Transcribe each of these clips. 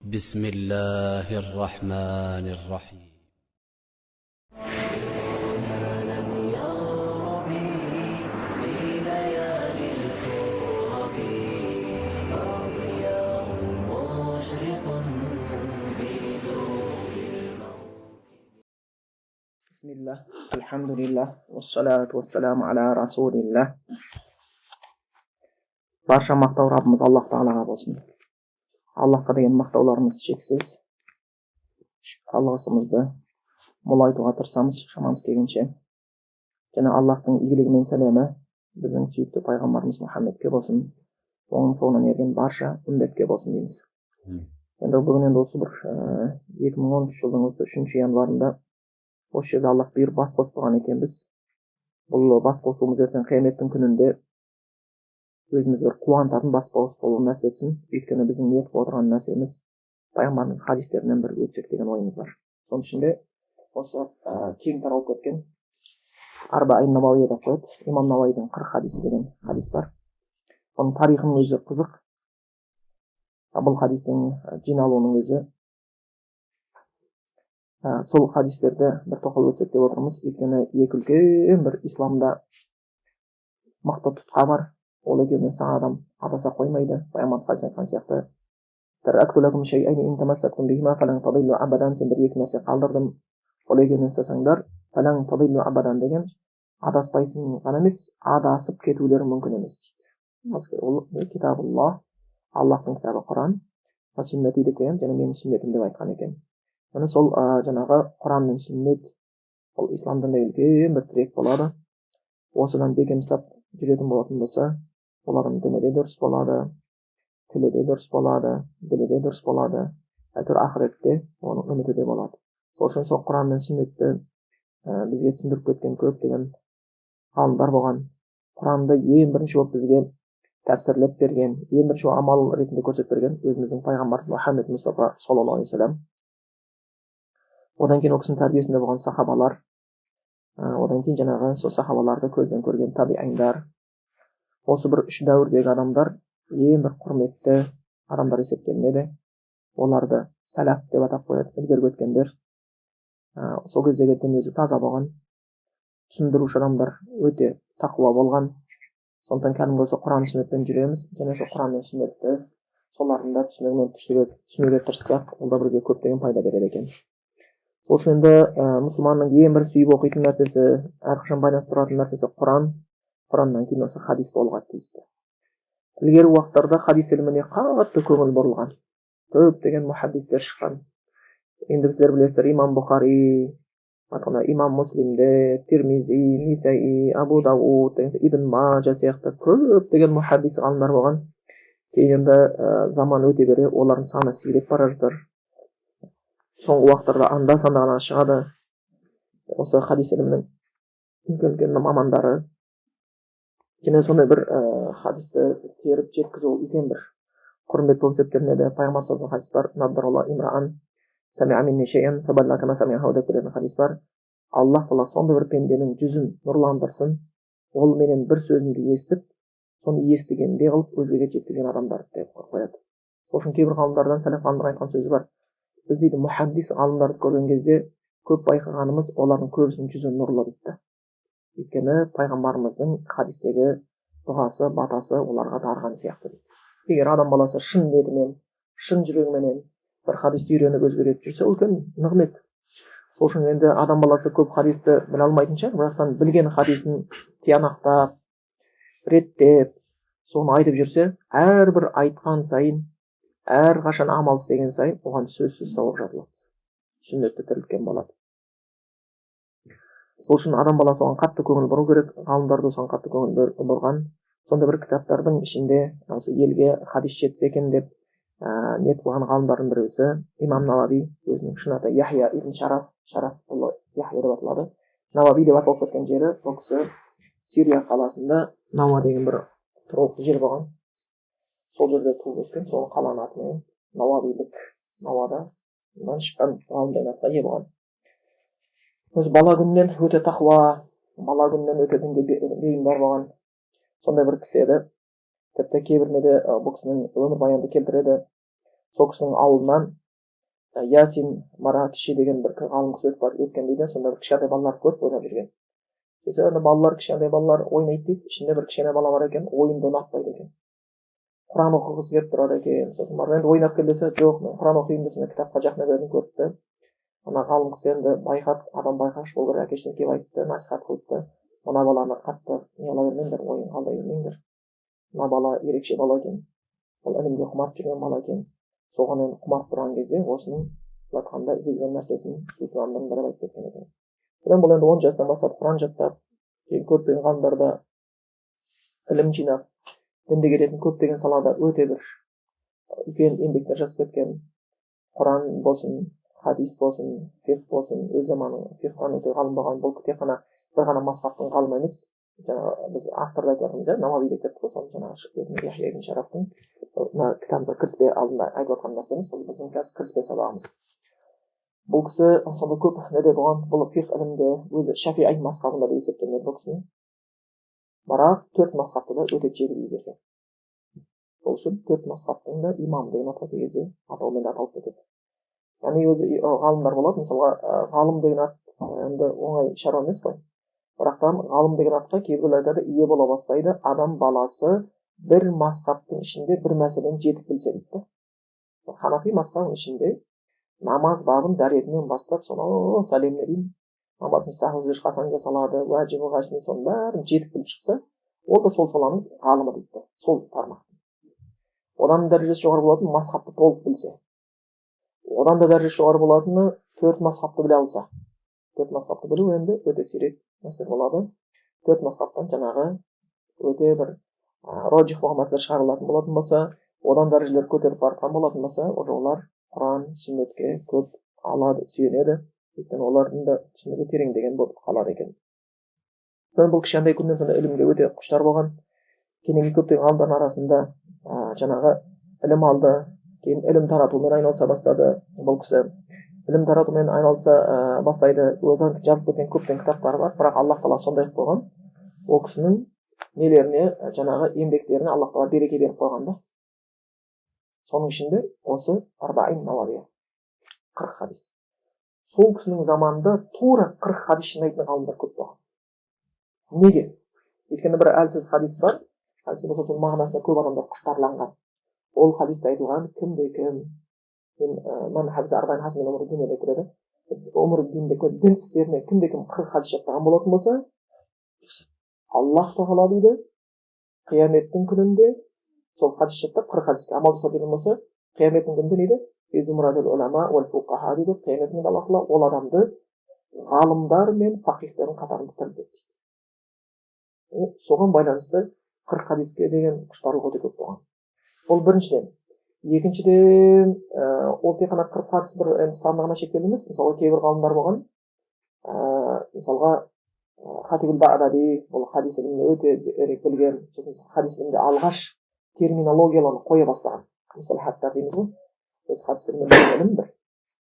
بسم الله الرحمن الرحيم. لم يغرب في ليالي الكرب فضياء مشرق في دروب الموت. بسم الله الحمد لله والصلاة والسلام على رسول الله. Barcha maqtov Rabbimiz Alloh taolaga bo'lsin. Allohga degan maqtovlarimiz cheksiz. Allohimizni mo'laytuga tirsamiz, shamamiz kelguncha. Yana Allohning iyiligining salami bizning suyukli payg'ambarimiz Muhammadga bo'lsin. Onun so'ngini ergan barcha ummatga bo'lsin deymiz. Endi bugun o'sha bir 2013 yilning 3-yanvarida o'sha yerda Alloh bir bas qo'ygan ekan biz. Bu bas qo'yduğumuz o'tgan qiyomatning kunida o'zimizni quvontirgan bas qo'yib nasib etsin. Өйткені bizning niyat qilib o'tirgan narsamiz payg'ambarimiz hadislaridan biri o'tsak degan o'yimiz bor. So'ng shunda o'sha keng taralib ketgan Arba'in Navoiy deb qo'yadi. Imom Navoiyning 40 hadisi degan hadis bor. Onun tarixining o'zi qiziq. Bu hadisning jinoalining o'zi sol hadislarda bir to'xtalib o'tsak deb o'tiramiz. Өйткені екі үлкен bir islomda maqta tutqa bor. Olayı adam adasa koymaydı. Payg'ambar hadis aytgan сияқты taraktu lakum shay'ayn in tamassaktum bihima falan tadillu abadan sen bir iki narsa qoldirdim. Olayı istesanglar falan tadillu abadan degan adaspaysiz ғана емес, adasып кетулері мүмкін емес дейді. Ол Kitabullah, Аллахтың кітабы Құран, ва сүннәти деп қоямын, және менің сүннетім деп айтқан екен. Міне сол жаңағы Құран мен сүннет ол исламдан да үлкен бір тірек болады. Осыдан бекемістеп жүретін болатын болса, олардың діні де дұрыс болады, тілі де дұрыс болады, ділі де дұрыс болады, әйтеуір ақыретте оның үміті де болады. Сол үшін сол Құран мен сүннетті бізге түсіндіріп кеткен көптеген ғалымдар болған. Құранды ең бірінші болып бізге тәпсірлеп берген, ең бірінші амал ретінде көрсетіп берген өзіміздің пайғамбарымыз Мұхаммед Мұстафа саллаллаху алейхи вассалам. Одан кейін ол кісінің тәрбиесінде болған сахабалар, одан кейін жаңағы сол сахабаларды көзбен көрген табииндар. Осы бір үш дәуірдегі адамдар ең бір құрметті адамдар есептелінеді. Оларды сәләф деп атап қояды, ілгергі өткендер. Сол кездегі дін өзі таза болған, түсіндіруші адамдар өте тақуа болған. Сондықтан кәдімгі осы Құран сүннетпен жүреміз, және сол Құран мен сүннетті солардың да түсінуге тырыссақ, ол да бізге көптеген пайда береді екен. Сол үшін енді мұсылманның ең бір сүйіп оқитын нәрсесі, әрқашан байланысып тұратын нәрсесі Құран. Құраннан кейін осы хадис болуға тиісті. Ілгері уақыттарда хадис іліміне қатты көңіл бұрылған. Көптеген мухаддистер шыққан. Енді сіздер білесіздер, имам Бұхари, имам Муслимде, Тирмизи, Нисаи, Абу Дауд, Ибн Мажа сияқты көптеген мухаддис ғалымдар болған. Кейін енді заман өте бере олардың саны сиреп бара жатыр. Соңғы уақыттарда анда-санда ғана шығады осы хадис ілімінің үлкен мамандары. Және сондай бір хадисті теріп жеткізу үлкен бір құрмет болып есептелінеді. Пайғамбар саллаллаху алейхи хадис бар. Наддаралла имраан самиа минни шайъан фабаллага кама самиаху деп келетін хадис бар. Аллах Тағала сондай бір пенденің жүзін нұрландырсын. Ол менен бір сөзімді естіп, соны естігендей қылып өзгеге жеткізген адамдар деп қояды. Сол үшін кейбір ғалымдардан сәләф ғалымдар айтқан сөзі бар. Біз дейді мухаддис ғалымдарды көрген кезде көп байқағанымыз олардың көбісінің жүзі нұрлы дейді. Өйткені пайғамбарымыздың хадистегі дұғасы, батасы оларға дарыған сияқты дейді. Егер адам баласы шын ниетімен, шын жүрегіменен бір хадисті үйреніп өзгеріп жүрсе, үлкен нығмет. Сол үшін енді адам баласы көп хадисті біле алмайтын шығар, бірақтан білген хадисін тиянақтап, реттеп, соны айтып жүрсе, әрбір айтқан сайын, әрқашан амал істеген сайын оған сөзсіз сауап жазылады. Сүннетті тірілткен болады. Сол үшін адам баласы оған қатты көңіл бұру керек, ғалымдар да соған қатты көңіл бұрған. Сонда бір кітаптардың ішінде осы елге хадис жетсе екен деп ниет қылған ғалымдардың біреусі имам Навави, өзінің шын аты Яхия ибн Шараф ұлы Яхия деп аталады. Навави деп аталып кеткен жері, сол кісі Сирия қаласында Нава деген бір тұрғылықты жер болған. Сол жерде туып өскен, сол қаланың атымен Нававилік, Навада шыққан ғалым деген атқа ие болған. Өзі бала күннен өте тақуа, бала күннен өте дінге бейімдар болған. Сондай бір кісі еді. Тіпті кейбіріне де бұл кісінің өмірбаянында келтіреді. сол кісінің ауылынан Ясин Маракиши деген бір ғалым кісі өткен дейді. Сонда бір кішкентай балалар көріп ойнап жүрген. Сөйтсе ана балалар, кішкентай балалар ойнайды дейді. Ішінде бір кішкентай бала бар екен, ойынды ұнатпайды екен. Құран оқығысы келіп тұрады екен. Сосын барып енді ойнап кел десе, жоқ, мен Құран оқимын деп сонда кітапқа жақындап бердім, көріпті. Ана ғалым кісі енді байқап, адам байқаш болу керек, әкесіне келіп айтты, насихат қылыпты. Мына баланы қатты не қыла бермеңдер, ойын қалдай бермеңдер. Мына бала ерекше бала екен. Ол ілімге құмарып жүрген бала екен. Соған енді құмарып тұрған кезде осының айтқанда іздеген нәрсесін сүйкімнің бірі айтып кеткен екен. Бұдан бұл енді 10 жастан бастап Құран жаттап, кейін көптеген ғалымдарда ілім жинап, дінге келетін көптеген салада өте бір үлкен еңбектер жазып кеткен. Құран болсын, хадис болсын, фиқх болсын, өз заманының фиқхтан өте ғалым болған. Бұл тек қана бір ғана мазһабтың ғалымы емес. Жаңағы біз авторды айтып жатырмыз, Науави деп кетті ғой, соны жаңағы өзінің Яхия ибн Шарафтың мына кітабымызға кіріспе алдында айтып жатқан нәрсеміз, бұл біздің қазір кіріспе сабағымыз. Бұл кісі сонда көп неде болған, бұл фиқх ілімді өзі Шафиғи мазһабында деп есептелінеді бұл кісінің. Бірақ 4 мазһабты да өте жедел игерген. Сол үшін 4 мазһабтың да имам деген атқа келген кезде атауымен аталып кетеді. Яғни өзі ғалымдар болады, мысалға ғалым деген ат енді оңай шаруа емес қой. Бірақ та ғалым деген атқа кейбіреулер айтады, ие бола бастайды адам баласы бір мазһабтың ішінде бір мәселені жетік білсе дейді. Ханафи мазһабының ішінде намаз бабын дәретінен бастап сонау сәлеміне дейін намаздың сахвы қашан жасалады, уәжібі қашан, соның бәрін жетік біліп шықса, ол да сол саланың ғалымы дейді. Сол тармақтың. Одан дәрежесі жоғары болатын мазһабты толық білсе. Одан да дәрежесі жоғары болатыны 4 мазһабты біле алса. 4 мазһабты білу енді өте сирек мәселе болады. 4 мазһабтан жаңағы өте бір роджих болған мәселелер шығарылатын болатын болса, одан дәрежелер көтеріп барған болатын болса, олар Құран, сүннетке көп алады, сүйенеді. Өйткені олардың да түсінігі тереңдеген болып қалады екен. Содан бұл кішкентай күннен сонда ілімге өте құштар болған. Кейінгі көптеген ғалымдардың арасында жаңағы ілім алды, кейін ілім таратумен айналыса бастады. Бұл кісі ілім таратумен айналыса бастайды. Одан жазып кеткен көптеген кітаптары бар, бірақ Аллах Тағала сондай қойған. Ол кісінің нелеріне, жаңағы еңбектеріне Аллах Тағала береке беріп қойған да. Соның ішінде осы Арбаин Науавия, 40 хадис. Сол кісінің заманында тура 40 хадис жинайтын ғалымдар көп болған. Неге? Өйткені бір әлсіз хадис бар. Әлсіз болса сол мағынасына көп адамдар құштарланған. Ол хадисте айтылған кім-кім. Мен хадис Арбаин Хасмен Омар- ud-Din деп көреді. Омар-ud-Din деп көреді. Дін істеріне кім-кім 40 хадис жаттаған болатын болса, Аллах Тағала дейді, қияметтің күнінде сол хадис жаттап 40 хадиске амал жасап деген болса, қияметтің күнінде дейді, Изумрадул улама уал фуқаха дейді, қияметтің күнінде Аллах Тағала ол адамды ғалымдар мен фақихтердің қатарында тірілтеді дейді. Соған байланысты 40 хадиске деген құштарлық өте көп болған. Ол біріншіден. Екіншіден, ол тек қана 40 хадис бір санына шектелген емес. Мысалы, кейбір ғалымдар болған. Мысалға, Хатибул Бағдади, ол хадис іліміне өте білген, сосын хадис ілімінде алғаш терминологияларын қоя бастаған. Мысалы, хатта дейміз ғой. Осы хадис ілімінде ілім бір.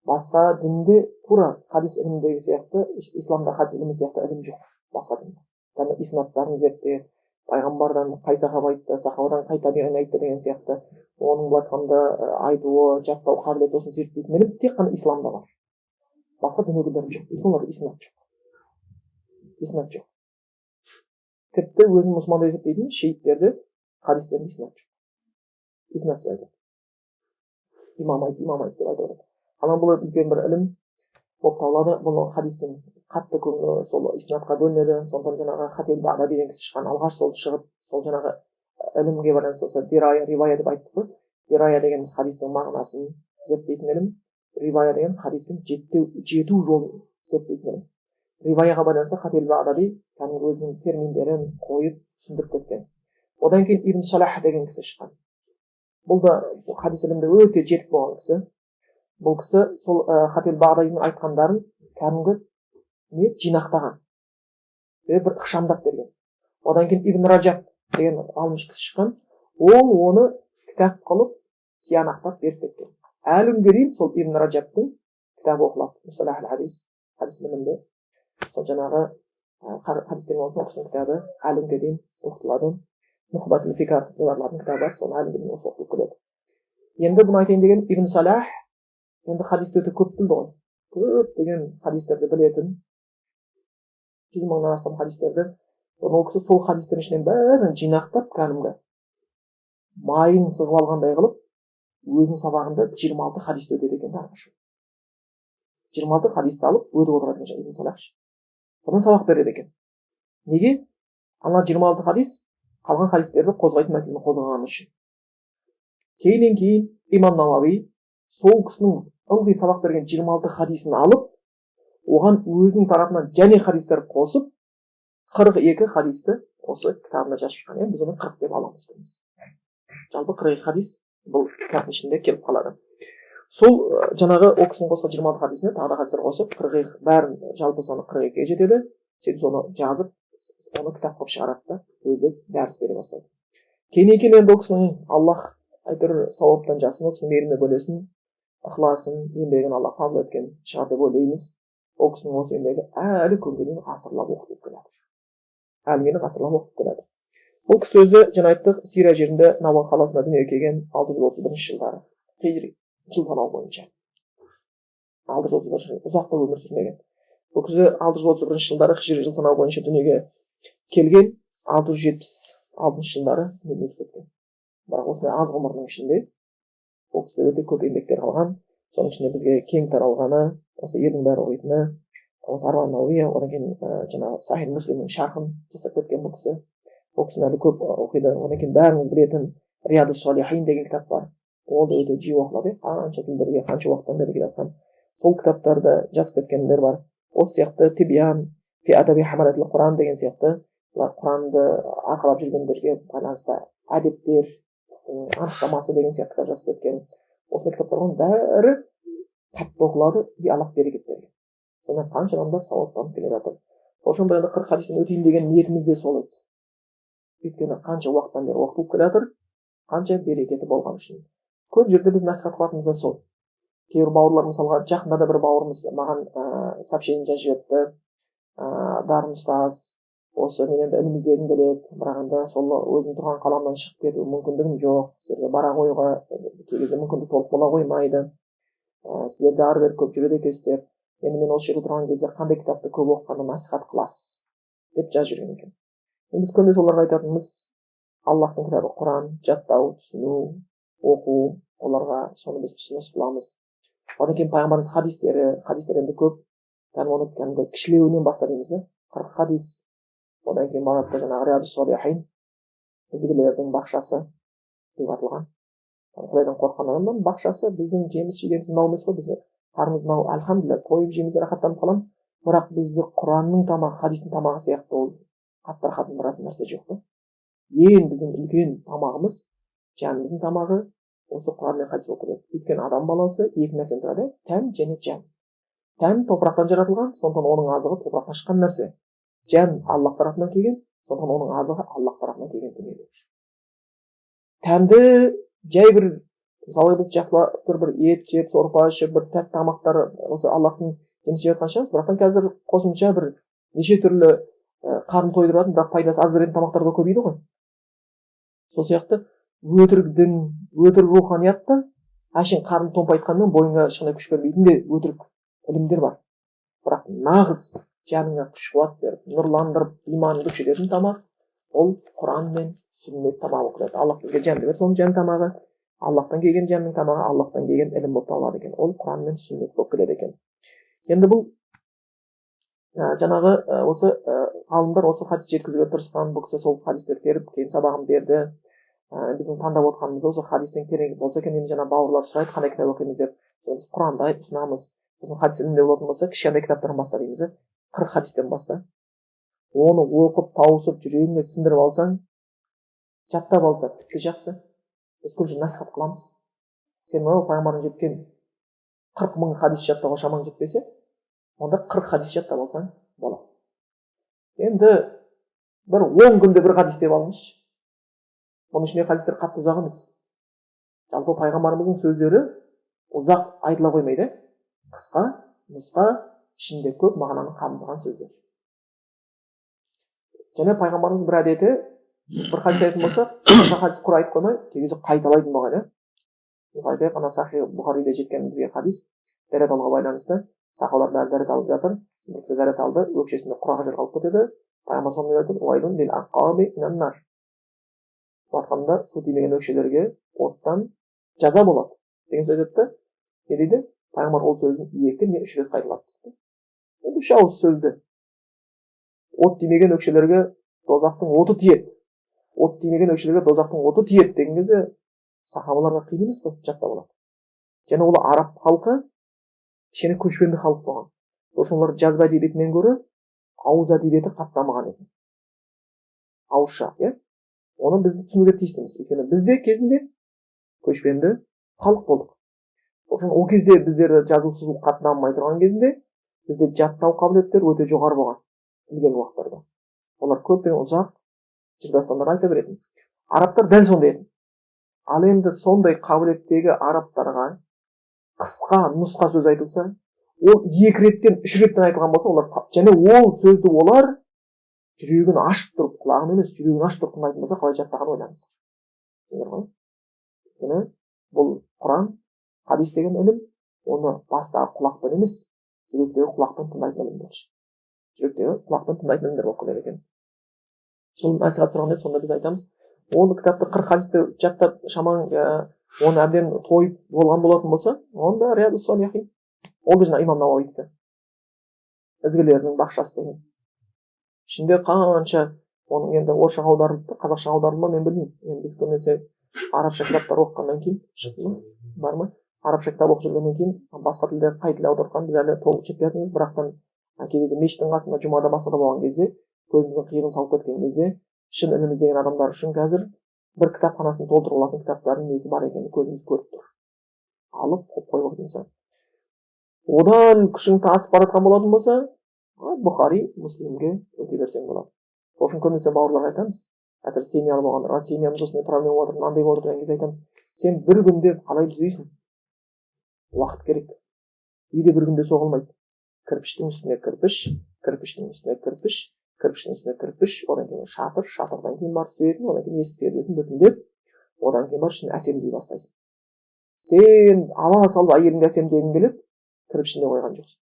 Басқа дінде тура хадис іліміндегі сияқты, исламда хадис ілімі сияқты ілім жоқ. Басқа дінде. Яғни иснадтарын зерттеп, пайғамбардан қай сахаба айтты, сахабадан қай табиғин айтты деген сияқты, оның былай айтқанда айтуы, жаттау қабілеті осыны зерттейтін ілім тек қана исламда бар. Басқа дін өкілдері жоқ. Оларда иснад жоқ. Иснад жоқ. Тіпті өзін мұсылман деп есептейтін шииттерді хадистерінде иснад жоқ. Иснадсыз айтады. Имам айтты деп айтады. Ана бұл үлкен бір ілім болып табылады. Бұл хадистің қатты көңілі сол иснадқа бөлінеді. Сондықтан жаңағы Хатибул Бағдади деген кісі шыққан, алғаш сол шығып, сол жаңағы ілімге байланысты осы дирая, ривая деп айттық қой. Дирая деген хадистің мағынасын зерттейтін ілім, ривая деген хадистің жету жолын зерттейтін ілім. Риваяға байланысты Хатибул Бағдади кәдімгі өзінің терминдерін қойып түсіндіріп кеткен. Одан кейін Ибн Салах деген кісі шыққан. Бұл да хадис ілімде өте жетік болған кісі. Бұл кісі сол Хатибул Бағдадидің айтқандарын кәдімгі жинақтаған. Бір ықшамдап берген. Одан кейін Ибн Раджаб деген ғалым кісі шыққан. Ол оны кітап қылып тиянақтап беріп кеткен. Әлі күнге дейін сол Ибн Раджабтың кітабы оқылады. Мусалах аль-хадис, хадис ілімінде. Сол жаңағы хадистер болсын, оқысының кітабы әлі күнге дейін оқытылады. Нухбатул фикар деп аталатын кітабы бар, соны әлі күнге дейін осы оқылып келеді. Енді бұны айтайын деген Ибн Салах енді хадисті өте көп білді ғой. Көптеген хадистерді білетін, 100 мыңнан астам хадистерді. Ол кісі сол хадистердің ішінен бәрін жинақтап, кәдімгі майын сығып алғандай қылып, өзінің сабағында 26 хадисті өтеді екен әрқашан. 26 хадисті алып өтіп отырады екен Ибн Салах. Содан сабақ береді екен. Неге? Ана 26 хадис қалған хадистерді қозғайтын мәселені қозғағаны үшін. Кейіннен кейін имам Науави сол кісінің ылғи сабақ берген 26 хадисін алып, оған өзінің тарапынан және хадистер қосып, 42 хадисті осы кітабына жазып шыққан. Біз оны 40 деп аламыз. Жалпы 42 хадис бұл кітаптың ішінде келіп қалады. Сол жаңағы ол кісінің қосқан 26 хадисіне тағы да хадистер қосып, 42 бәрін жалпы саны 42-ге жетеді. Сөйтіп соны жазып, оны кітап қылып шығарады да, өзі дәріс бере бастайды. Кейін енді ол кісінің Аллах айтыр сауаптан жасын, ол кісінің мейіріміне бөлесін, ықыласын, еңбегін Аллах қабыл еткен шығар деп ойлаймыз. Ол кісінің осы еңбегі әлі күнге дейін ғасырлап оқытылып келеді. Әлі ғасырлап оқытылып келеді. Бұл кісі өзі жаңа айттық, Сирия жерінде Навал қаласында дүниеге келген 631 жылдары. Хижри жыл санау бойынша. 631 жыл, ұзақ өмір сүрмеген. Бұл кісі 631 жылдары хижри жыл санау бойынша дүниеге келген, 676 жылдары дүниеге өткен. Бірақ осындай аз ғұмырының ішінде ол кісіде өте көп еңбектер қалған. Соның ішінде бізге кең таралғаны, осы елдің бәрі оқитыны, осы Арбан Науия, одан кейін жаңағы Сахих Муслимнің шархын жасап кеткен бұл кісі. Ол кісіні әлі көп оқиды. Одан кейін бәріңіз білетін Риядус Салихин деген кітап бар. Ол да өте жиі оқылады. Қанша тілдерге, қанша уақыттан бері келе жатқан. Сол кітаптарды жазып кеткендер бар. Осы сияқты Тибиян, Фи Адаби Хамалатил Құран деген сияқты Құранды арқалап жүргендерге байланысты әдептер, анықтамасы деген сияқты кітап жазып кеткен. Осындай кітаптардың бәрі қатты оқылады, Аллах берекет берген. Сонымен қанша адамдар сауаттанып келе жатыр. Ошон баягы 40 хадистен өтейін деген ниетіміз де сол еді. Өйткені қанша уақыттан бері оқытылып келе жатыр, қанша берекеті болған үшін. Көп жерде біз насихат қылатынымыз да сол. Кейбір бауырлар, мысалға жақында да бір бауырымыз маған сообщение жазып жіберіпті. Дарын ұстаз, осы мен енді ілім іздегім келеді, бірақ енді сол өзім тұрған қаламнан шығып кету мүмкіндігім жоқ, сіздерге бара қоюға кей кезде мүмкіндік толық бола қоймайды. Сіздер де ары бері көп жүреді екенсіздер. Енді мен осы жерде тұрған кезде қандай кітапты көп оқығанды насихат қыласыз деп жазып жүрген екен. Біз көбіне соларға айтатынымыз Аллахтың кітабы Құран, жаттау, түсіну, оқу, оларға соны біз ұсыныс қыламыз. Одан кейін пайғамбарымыз хадистер енді көп, оны кәдімгі кішілеуінен баста дейміз, 40 хадис. Одан кейін барады жаңағы Риядус Салихин, ізгілердің бақшасы деп аталған. Құдайдан қорыққан адамның бақшасы, біздің жеміс жидеміз мынау емес қой, біз қарымыз мынау, альхамдулилля, тойып жейміз, рахаттанып қаламыз. Бірақ бізді Құранның тамағы, хадистің тамағы сияқты ол қаттар қатындыратын нәрсе жоқ та. Ең біздің үлкен тамағымыз, жанымыздың тамағы осы Құран мен хадис болып келеді. Өйткені адам баласы екі нәрседен тұрады, тән және жан. Тән топырақтан жаратылған, сондықтан оның азығы топырақтан шыққан нәрсе. Жан Аллах тарапынан келген, сондықтан оның азығы Аллах тарапынан келген дүние. Тәнді жай бір, мысалы біз жақсылап бір ет жеп, сорпа ішіп, бір тәтті тамақтар осы Аллахтың жемісі жатқан шығармыз, бірақ қазір қосымша бір неше түрлі қарын тойдыратын, бірақ пайдасы аз беретін тамақтар да көбейді ғой. Сол сияқты өтірік дін, өтірік руханият та әшейін қарын томпайтқанмен бойыңа ешқандай күш бермейтін де өтірік ілімдер бар. Бірақ нағыз жаныңа күш қуат беріп, нұрландырып, иманыңды күшейтетін тамақ ол Құран мен сүннет тамағы болып келеді. Аллах бізге жан береді, соның жан тамағы, Аллахтан келген жанның тамағы, Аллахтан келген ілім болып табылады екен. Ол Құран мен сүннет болып келеді екен. Енді бұл жаңағы осы ғалымдар осы хадис жеткізуге тырысқан, бұл кісі сол хадистерді беріп, кейін сабағын берді. Біздің таңдап отқанымыз осы хадистен керек болса екен, енді жаңа бауырлар сұрайды, қандай кітап оқимыз деп. Біз Құранды ұсынамыз. Біздің хадис ілімінде болатын болса, кішкентай кітаптардан баста дейміз, 40 хадистен баста. Оны оқып, тауысып, жүрегіңе сіңдіріп алсаң, жаттап алса тіпті жақсы. Біз көп насихат қыламыз. Сен пайғамбардың жеткен 40 мың хадис жаттауға шамаң жетпесе, онда 40 хадис жаттап алсаң болады. Енді бір 10 күнде бір хадис деп алыңызшы. Оның ішінде хадистер қатты ұзақ емес. Жалпы пайғамбарымыздың сөздері ұзақ айтыла қоймайды. Қысқа, нұсқа, ішінде көп мағынаны қамтыған сөздер. Және пайғамбарымыз бір әдеті, бір хадис айтатын болса, қысқа хадис құр айтып қоймай, тегізі қайталайтын болған. мысалы айтайық, ана Сахи Бұхариде жеткен бізге хадис дәрет алуға байланысты. Сахабалар бәрі дәрет алып жатыр. Бір кісі дәрет алды, өкшесінде құрақ жер қалып кетеді. Пайғамбар айтады, батқанда су тимеген өкшелерге оттан жаза болады деген сөз айтады. Не дейді? Пайғамбар ол сөзін 2 не 3 рет қайталады дейді. Енді 3 ауыз сөзді. От тимеген өкшелерге дозақтың оты тиеді. От тимеген өкшелерге дозақтың оты тиеді деген кезде сахабаларға қиын емес қой, жаттап алады. Және ол араб халқы кішкене көшпенді халық болған. Сосын олар жазба әдебиетінен гөрі ауыз әдебиеті қатты дамыған екен. Ауызша, иә? Оны бізді түсінуге тиістіміз. Өйткені бізде кезінде көшпенді халық болдық. Сосын ол кезде біздер жазу сызу қатты дамымай тұрған кезінде бізде жаттау қабілеттері өте жоғары болған. Білген уақыттарда. Олар көптен ұзақ жырдастандар айта беретін. Арабтар дәл сондай еді. Ал енді сондай қабілеттегі арабтарға қысқа нұсқа сөз айтылса, ол 2 реттен 3 реттен айтылған болса, олар және ол сөзді олар жүрегін ашып тұрып, құлағын емес, жүрегін ашып тұрып тыңдайтын болса, қалай жаттаған ойлаңыз. Түсіндіңдер ғой? Өйткені бұл Құран, хадис деген ілім, оны бастағы құлақпен емес, жүректегі құлақпен тыңдайтын ілімдер. Жүректегі құлақпен тыңдайтын ілімдер болып келеді екен. Сол насихат сұраған еді, сонда біз айтамыз, оны кітапты 40 хадисті жаттап шамаң оны әбден тойып болған болатын болса, онда Риады Солихин. Ол да жаңа имам Науауидікі. Ізгілердің бақшасы деген. Ішінде қанша, оның енді орысшаға аударылды, қазақшаға аударылды ма, мен білмеймін. Енді біз көбінесе арабша кітаптар оқығаннан кейін, бар ма? Арабша кітап оқып жүргеннен кейін, басқа тілде қай тілде аударған біз әлі толық жетпейтінбіз, бірақтан кей кезде мешіттің қасында жұмада басқада болған кезде, көзіміздің қиығын салып кеткен кезде, шын ілім іздеген адамдар үшін қазір бір кітапханасын толтырып алатын кітаптардың несі бар екенін көзіміз көріп тұр. Алып қойып отырмыз. Одан күшің тасып бара жатқан болатын болса, Бұхари, Муслимге өте берсең болады. Сосын көбінесе бауырларға айтамыз, әсіресе семьялы болғандарға, семьямыз осындай проблема болып отыр, мынандай болып отыр деген кезде айтамыз, сен бір күнде қалай түзейсің? Уақыт керек. Үйде бір күнде соғылмайды. Кірпіштің үстіне кірпіш, кірпіштің үстіне кірпіш, кірпіштің үстіне кірпіш, одан кейін шатыр, шатырдан кейін бар светін, одан кейін есік терезесін бүтіндеп, одан кейін бар ішін әсемдей бастайсың. Сен ала салып әйеліңді әсемдегің келіп, кірпішіне қойған жоқсың.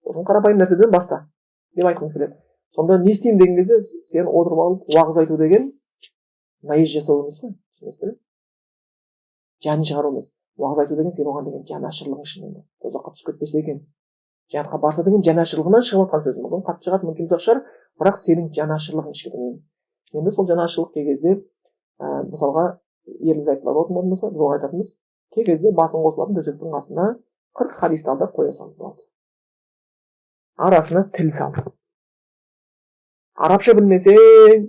Сосын қарапайым нәрседен баста деп айтқымыз келеді. Сонда не істеймін деген кезде сен отырып алып уағыз айту деген наезд жасау емес қой. Түсінесіздер ме? Жан шығару емес. Уағыз айту деген сен оған деген жанашырлығың ішінен тозаққа түсіп кетпесе екен. Жанға барса деген жанашырлығынан шығып жатқан сөзім. Бұл қатты шығады, мүмкін жұмсақ шығар, бірақ сенің жанашырлығың ішкі. Енді сол жанашырлық кей кезде мысалға ерлі зайыптылар болатын болса, біз оған айтатынбыз, кей кезде басын қосылатын төсектің астына 40 хадисті алдап қоя салып болады. Арасына тіл сал. Арабша білмесең,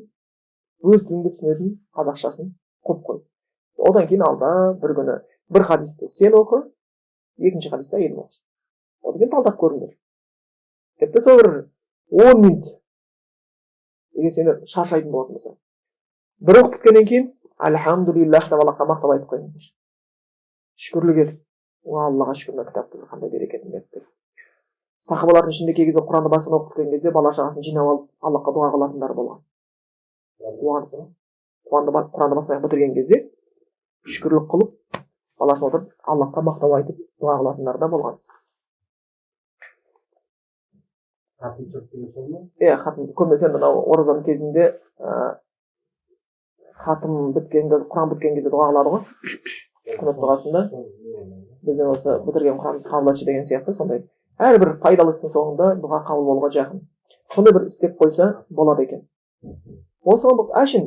өз тіліңді түсінетін қазақшасын қойып қой. Одан кейін алда бір күні бір хадисті сен оқы, екінші хадисті әйелің оқысын. Одан кейін талдап көріңдер. Тіпті сол бір 10 минут егер сені шаршайтын болатын болса, бір оқып біткеннен кейін альхамдулиллах деп Аллахқа мақтап айтып қойыңыздар. Шүкірлік етіп, Аллаға шүкір, мына кітапты қандай берекетін берді. Сахабалардың ішінде кей кезде Құранды басын оқып кеткен кезде бала шағасын жинап алып Аллахқа дуа қылатындар болған. Құранды басын бітірген кезде шүкірлік қылып, баласын отырып Аллахқа мақтау айтып дуа қылатындар да болған. Хатым көбінесе мынау оразаның кезінде хатым біткен кезде, Құран біткен кезде дуа қылады ғой. Құнут дұғасында біздің осы бітірген Құранымыз қабыл етші деген сияқты сондай. Әрбір пайдалы істің соңында дұға қабыл болуға жақын. Сондай бір істеп қойса болады екен. Осыған әшін,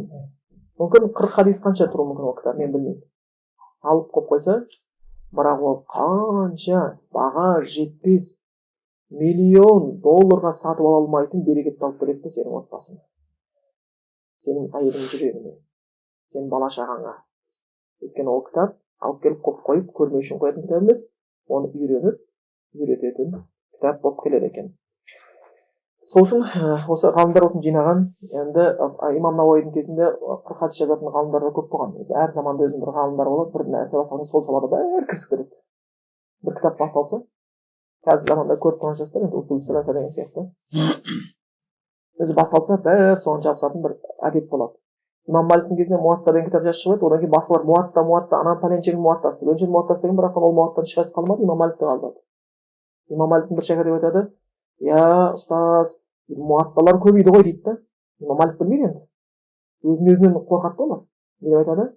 мүмкін 40 хадис қанша тұруы мүмкін ол кітап, мен білмеймін. Алып қойып қойса, бірақ ол қанша баға жетпес $1 миллион сатып ала алмайтын берекетті алып келеді сенің отбасыңа, сенің әйеліңнің жүрегіне, сенің бала шағаңа. Өйткені ол кітап алып келіп қойып көрмеу үшін қоятын кітап емес, оны үйреніп үйрететін кітап болып келеді екен. Сол үшін осы ғалымдар осын жинаған. Енді имам Науауидің кезінде 40 хадис жазатын ғалымдар да көп болған. Әр заманда өзінің бір ғалымдар болады, бір нәрсе басталса сол салада бәрі кірісіп кетеді. Бір кітап басталса, қазір заманда көріп тұрған жастар енді Усул-Саласа деген сияқты. Өзі басталса бәрі соған жабысатын бір әдет болады. имам Маликтің кезінде Муатта деген кітап жазып шығып еді, одан кейін басқалар Муатта, анан пәленшенің Муаттасы, өлшенің Муаттасы деген, бірақ ол Муаттан ешқайсысы қалмады, имам Маликте қалды. Имам Маликтің бір шәкірті деп айтады, я ұстаз, Муатталар көбейді ғой дейді да. Имам Малик білмейді енді. Өзінен қорқады олар. Не деп айтады?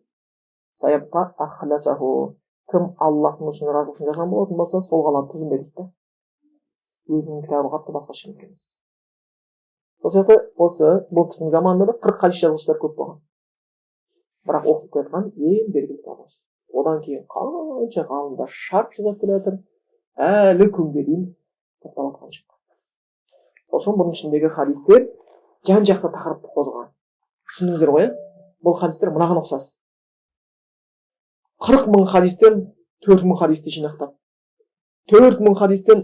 Саябқа ахласаху. Кім Аллахтың үшін разылығын жазған болатын болса, сол қалады тізімде дейді да. Өзінің кітабы қатты басқа ешкім емес. Сол сияқты осы бұл кісінің заманында да 40 хадис жазғыштар көп болған. Бірақ оқып келатқан ең белгілі кітап осы. Одан кейін қанша ғалымдар шарт жазып келе жатыр, әлі күнге дейін тоқталып жатқан жоқ. Сол үшін бұның ішіндегі хадистер жан-жақты тақырыпты қозғаған. Түсіндіңіздер ғой? Бұл хадистер мынаған ұқсас. 40 мың хадистен 4 мың хадисті жинақтап, 4 мың хадистен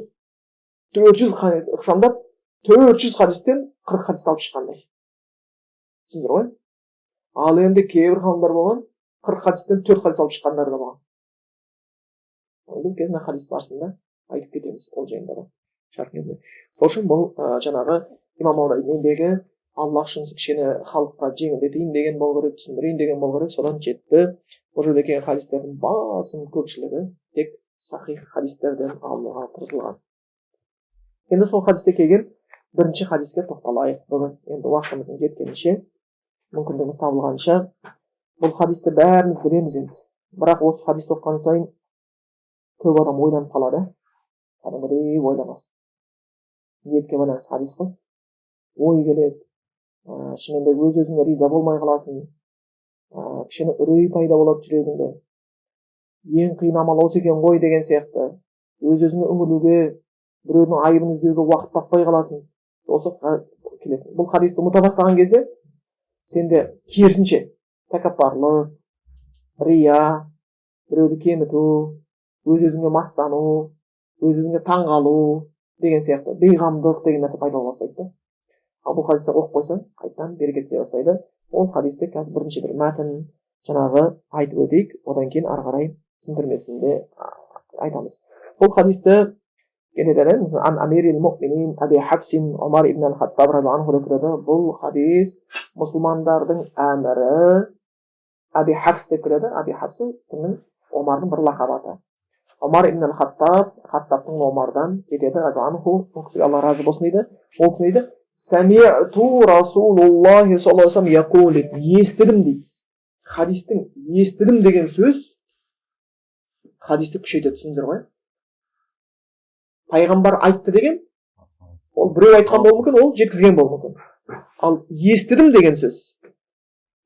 400 хадис ықшамдап, 400 хадистен 40 хадис алып шыққандай. Түсіндіңіздер ғой? Ал енді кейбір ғалымдар болған 40 хадистен 4 хадис алып шыққандар да болған. Біз кезінде хадис барысында айтып кетеміз ол жайында да. Шарт кезінде. Сол үшін бұл жаңағы имам Маунаидің еңбегі Аллах үшін кішкене халыққа жеңілдетейін деген болу керек, түсіндірейін деген болу керек. Содан жетті. Бұл жерде келген хадистердің басым көпшілігі тек сахих хадистерден алынуға тырысылған. Енді сол хадисте келген бірінші хадиске тоқталайық бүгін. Енді уақытымыздың жеткенінше, мүмкіндігіміз табылғанша, бұл хадисті бәріміз білеміз енді. Бірақ осы хадисті оқыған сайын көп адам ойланып қалады. Кәдімгідей ойламасын. Ниетке байланысты хадис қой. Ой келеді. Шынында өз-өзіңе риза болмай қаласың. Кішкене үрей пайда болады жүрегіңде. Ең қиын амал осы екен ғой деген сияқты. Өз-өзіңе үңілуге, біреудің айыбын іздеуге уақыт таппай қаласың. Осы келесің. Бұл хадисті ұмыта бастаған кезде сенде керісінше тәкаппарлық, рия, біреуді кеміту, өз-өзіңе мастану, өз-өзіңе таңғалу деген сияқты бейғамдық деген нәрсе пайда бола бастайды. Ал бұл хадисті оқып қойса, қайтадан берекеттей бастайды. Ол хадисте қазір бірінші бір мәтін жаңағы айтып өтейік, одан кейін ары қарай түсіндірмесінде айтамыз. Бұл хадисті ан амирил муъминин Аби Хафсин Омар ибн аль-Хаттаб радиаллаху анху келеді. Бұл хадис мұсылмандардың әмірі Аби Хафс деп келеді. Аби Хафс кімнің? Омардың бір лақап аты. Омар ибн аль-Хаттаб, Хаттабтың Омардан жетеді радиаллаху анху. Алла разы болсын дейді. Ол кісі дейді: Сами'ту Расулуллахи саллаллаху алейхи ва саллям яқул, естідім дейді. Хадистің естідім деген сөз хадисті күшейтеді, түсіндіңіздер ғой? Пайғамбар айтты деген, ол біреу айтқан болуы мүмкін, ол жеткізген болуы мүмкін. Ал естідім деген сөз,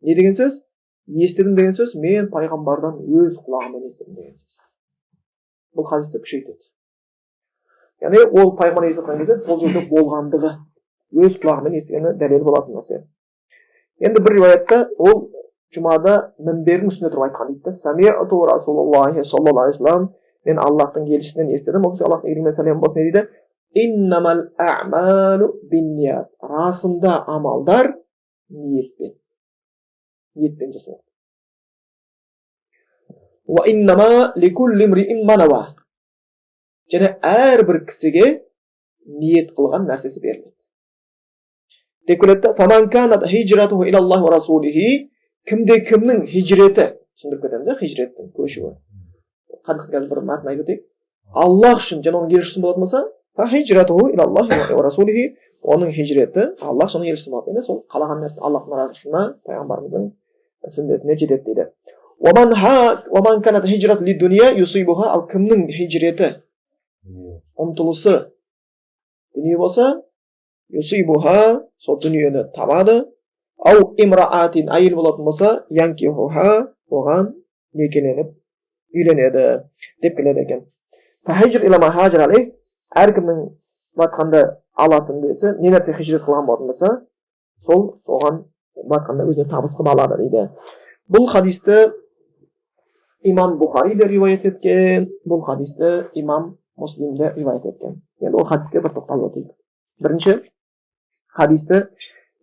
не деген сөз? Естідім деген сөз, мен пайғамбардан өз құлағыммен естідім деген сөз. Бұл хадисті күшейтеді. Яғни ол пайғамбар естіген кезде сол жерде болғандығы, өз құлағымен естігені дәлел болатын нәрсе. Енді бір риwayatта ол жұмада мінбердің үстінде тұрып айтқан дейді. Сами'ту Расулуллахи саллаллаху алейхи ва саллям, мен Аллахтың елшісінен естідім. Ол кісі Аллахтың елшісіне сәлем болсын дейді. Иннамал а'малу бинният. Расында амалдар ниетпен. Ниетпен жасалады. Ва иннама ликулли имриин ма нава. Және әрбір кісіге ниет қылған нәрсесі беріледі. Деп келеді, фаман канат хижратуху илаллахи ва расулихи, кімде кімнің хижреті, түсіндіріп кетеміз, хижреттің көшуі. Хадистің қазір бір мәтін айтып өтейік. Аллах үшін және оның елшісі болатын болса, фа хижратуху илаллахи ва расулихи, оның хижреті Аллах және елшісі болады. Енді сол қалаған нәрсе Аллахтың разылығына, пайғамбарымыздың сүннетіне жетеді дейді. Ваман канат хижрат ли дуния юсибуха, ал кімнің хижреті, ұмтылысы дүние болса, юсибуха, сол дүниені табады. Ау имраатин, әйел болатын болса, янкихуха, оған некеленіп үйленеді деп келеді екен. Фахижр илама хажр алейх, әркімнің батқанда алатын десе, не нәрсе хижрет қылған болатын болса, сол соған батқанда өзіне табыс қылып алады дейді. Бұл хадисті имам Бухари де риwayat еткен, бұл хадисті имам Муслим де риwayat еткен. Енді ол хадиске бір тоқталып өтейік. Бірінші хадисті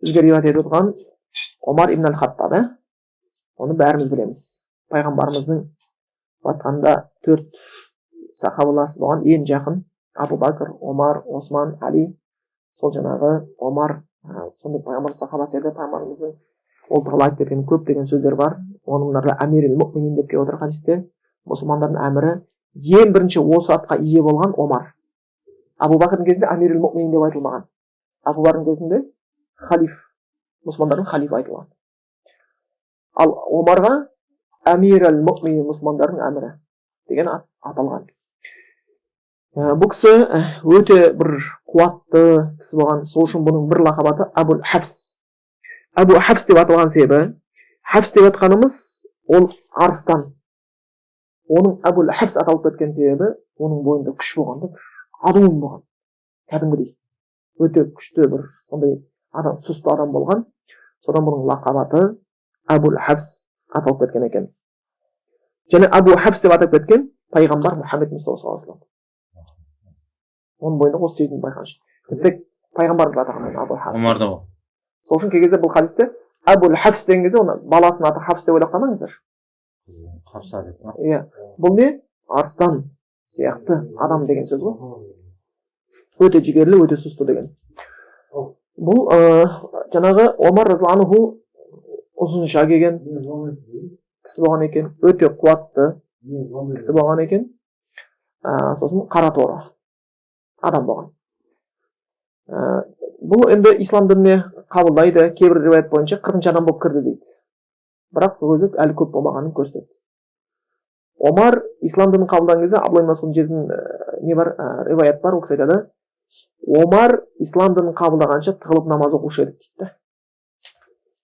бізге риwayat етіп отырған Омар ибн аль-Хаттаб, оны бәріміз білеміз. Пайғамбарымыздың батқанда 4 сахабаласы болған, ең жақын Абу Бакр, Омар, Осман, Али. Сол жаңағы Омар, сондай пайғамбар сахабасы еді, пайғамбарымыздың ол туралы айтып кеткен көптеген сөздер бар. Оның мына әмирил муъминин деп келіп отыр хадисте. Мұсылмандардың әмірі ең бірінші осы атқа ие болған Омар. Абу Бакрдың кезінде әмирил муъминин деп айтылмаған. Абу Бакрдың кезінде халиф, мұсылмандардың халифы айтылған. Ал Омарға әмирил муъминин, мұсылмандардың әмірі деген ат аталған. Бұл кісі өте бір қуатты кісі болған. Сол үшін бұның бір лақабаты Абул Хабс. Абу Хабс деп аталған себебі, Хабс деп атқанымыз ол арыстан. Оның Абул Хабс аталып кеткен себебі, оның бойында күш болған да, адуын болған. Кәдімгідей. Өте күшті бір сондай адам, сұсты адам болған. Содан бұның лақабаты Абул Хабс аталып кеткен екен. Және Абу Хабс деп атап кеткен пайғамбар Мұхаммед Мұстафа саллаллаху алейхи ва саллям. Оның бойында осы сезімді байқаншы. Тек пайғамбарымыз атаған Абу Хабс. Омарда ол. Сол үшін кей кезде бұл хадисте Абул Хабс деген кезде оны баласының аты Хабс деп ойлап қалмаңыздар. Хабса деп. Иә. Бұл не? Арыстан сияқты адам деген сөз ғой. Өте жігерлі, өте сұсты деген. Бұл жаңағы Омар разиаллаху анху ұзынша келген кісі болған екен, өте қуатты кісі болған екен. Сосын қара торы адам болған. Бұл енді ислам дініне қабылдайды, кейбір риwayat бойынша 40 адам болып кірді дейді. Бірақ өзі әлі көп болмағанын көрсетеді. Омар ислам дінін қабылдаған кезде Абдулла ибн Мас'удтың жердің не бар, риwayat бар, ол кісі айтады. Омар ислам дінін қабылдағанша тығылып намаз оқушы еді дейді.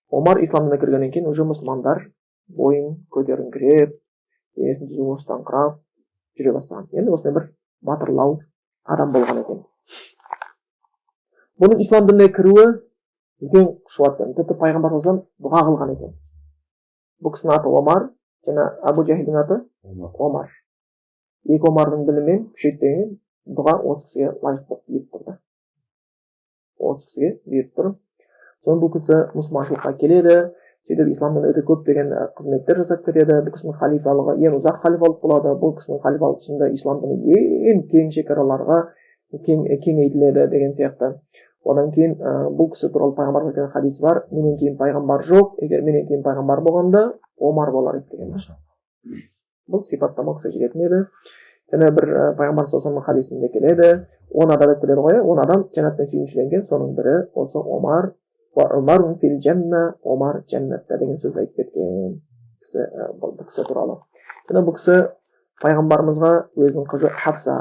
Омар ислам дініне кіргеннен кейін уже мұсылмандар бойын көтеріңкіреп, денесін түзу ұстаңқырап жүре бастаған. Енді осындай бір батырлау адам болған екен. Бұның ислам дініне кіруі үлкен қуатты. Тіпті пайғамбар саллаллаху дұға қылған екен. Бұл кісінің аты Омар, және Абу Жахилдің аты Омар. Екі Омардың білімен күшейтпеген дұға осы кісіге лайық болып бұйырып тұрды. Осы кісіге бұйырып тұр. Соны бұл кісі мұсылманшылыққа келеді. Сөйтіп исламнан өте көптеген қызметтер жасап кетеді. Бұл кісінің халифалығы ең ұзақ халифалық болады. Бұл кісінің халифалық тұсында ислам діні ең кең шекараларға кеңейтіледі деген сияқты. Одан кейін бұл кісі туралы пайғамбар айтқан хадис бар. Менен кейін пайғамбар жоқ. Егер менен кейін пайғамбар болғанда Омар болар еді деген. Бұл сипаттама кісі жүретін еді. Және бір пайғамбар саллаллаху алейхи хадисінде келеді. 10 адам деп келеді ғой. 10 адам жәннатпен сүйіншіленген. Соның бірі осы Омар. Омар фил жанна, Омар жәннатта деген сөз айтып кеткен кісі, бұл кісі туралы. Және бұл кісі пайғамбарымызға өзінің қызы Хафса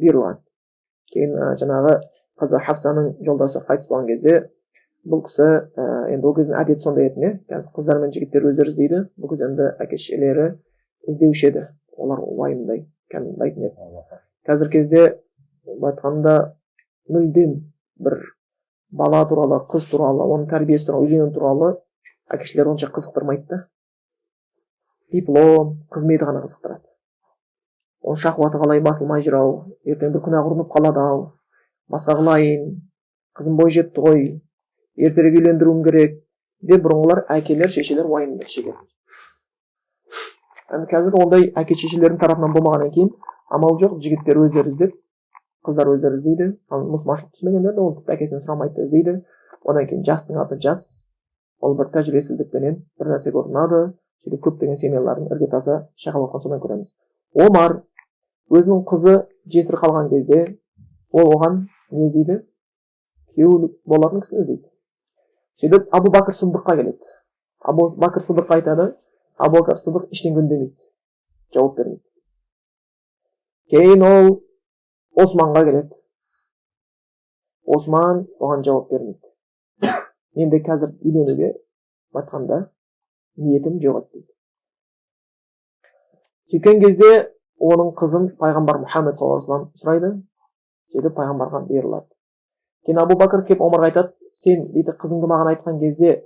бұйырған. Кейін жаңағы қызы Хафсаның жолдасы қайтыс болған кезде бұл кісі енді ол кездің әдеті сондай еді. Қазір қыздар мен жігіттер өздері іздейді. Бұл кісі енді әке-шешелері іздеуші еді. Олар уайымдай, кәдімгідей еді. Қазір кезде айтқанда мүлдем бір бала туралы, қыз туралы, оның тәрбиесі туралы, үйлену туралы әкешілер онша қызықтырмайды да. Диплом, қызметі ғана қызықтырады. Оның шахуаты қалай басылмай жүр ау, ертең бір күнә ұрынып қалады ау, басқа қылайын, қызым бой жетті ғой, ертерек үйлендіруім керек деп бұрынғылар әкелер, шешелер уайымды шегеді. Қазір ондай әке шешелердің тарапынан болмағаннан кейін амал жоқ, жігіттер өздері іздеп, қыздар өздері іздейді. Мұсылманшылық түсінбегендер де ол әкесінен сұрамайды іздейді. Одан кейін жастың аты жас. Ол бір тәжірибесіздікпенен бір нәрсеге ұрынады. Сөйтіп көптеген семьялардың іргетасы шайқалып жатқан содан көреміз. Омар өзінің қызы жесір қалған кезде ол оған не іздейді? Күйеу болатын кісіні іздейді. Сөйтіп Абу Бакр Сыдыққа келеді. Абу Бакр Сыдыққа айтады. Абу Бакр Сыдық ештеңе үндемейді. Жауап бермейді. Кейін ол Османға келеді. Осман оған жауап бермейді. Мен де қазір үйленуге батқанда ниетім жоқ еді дейді. Сөйткен кезде оның қызын пайғамбар Мұхаммед саллаллаху алейхи ва саллям сұрайды. Сөйтіп пайғамбарға беріледі. Кейін Абу Бакр келіп Омарға айтады, сен дейді қызыңды маған айтқан кезде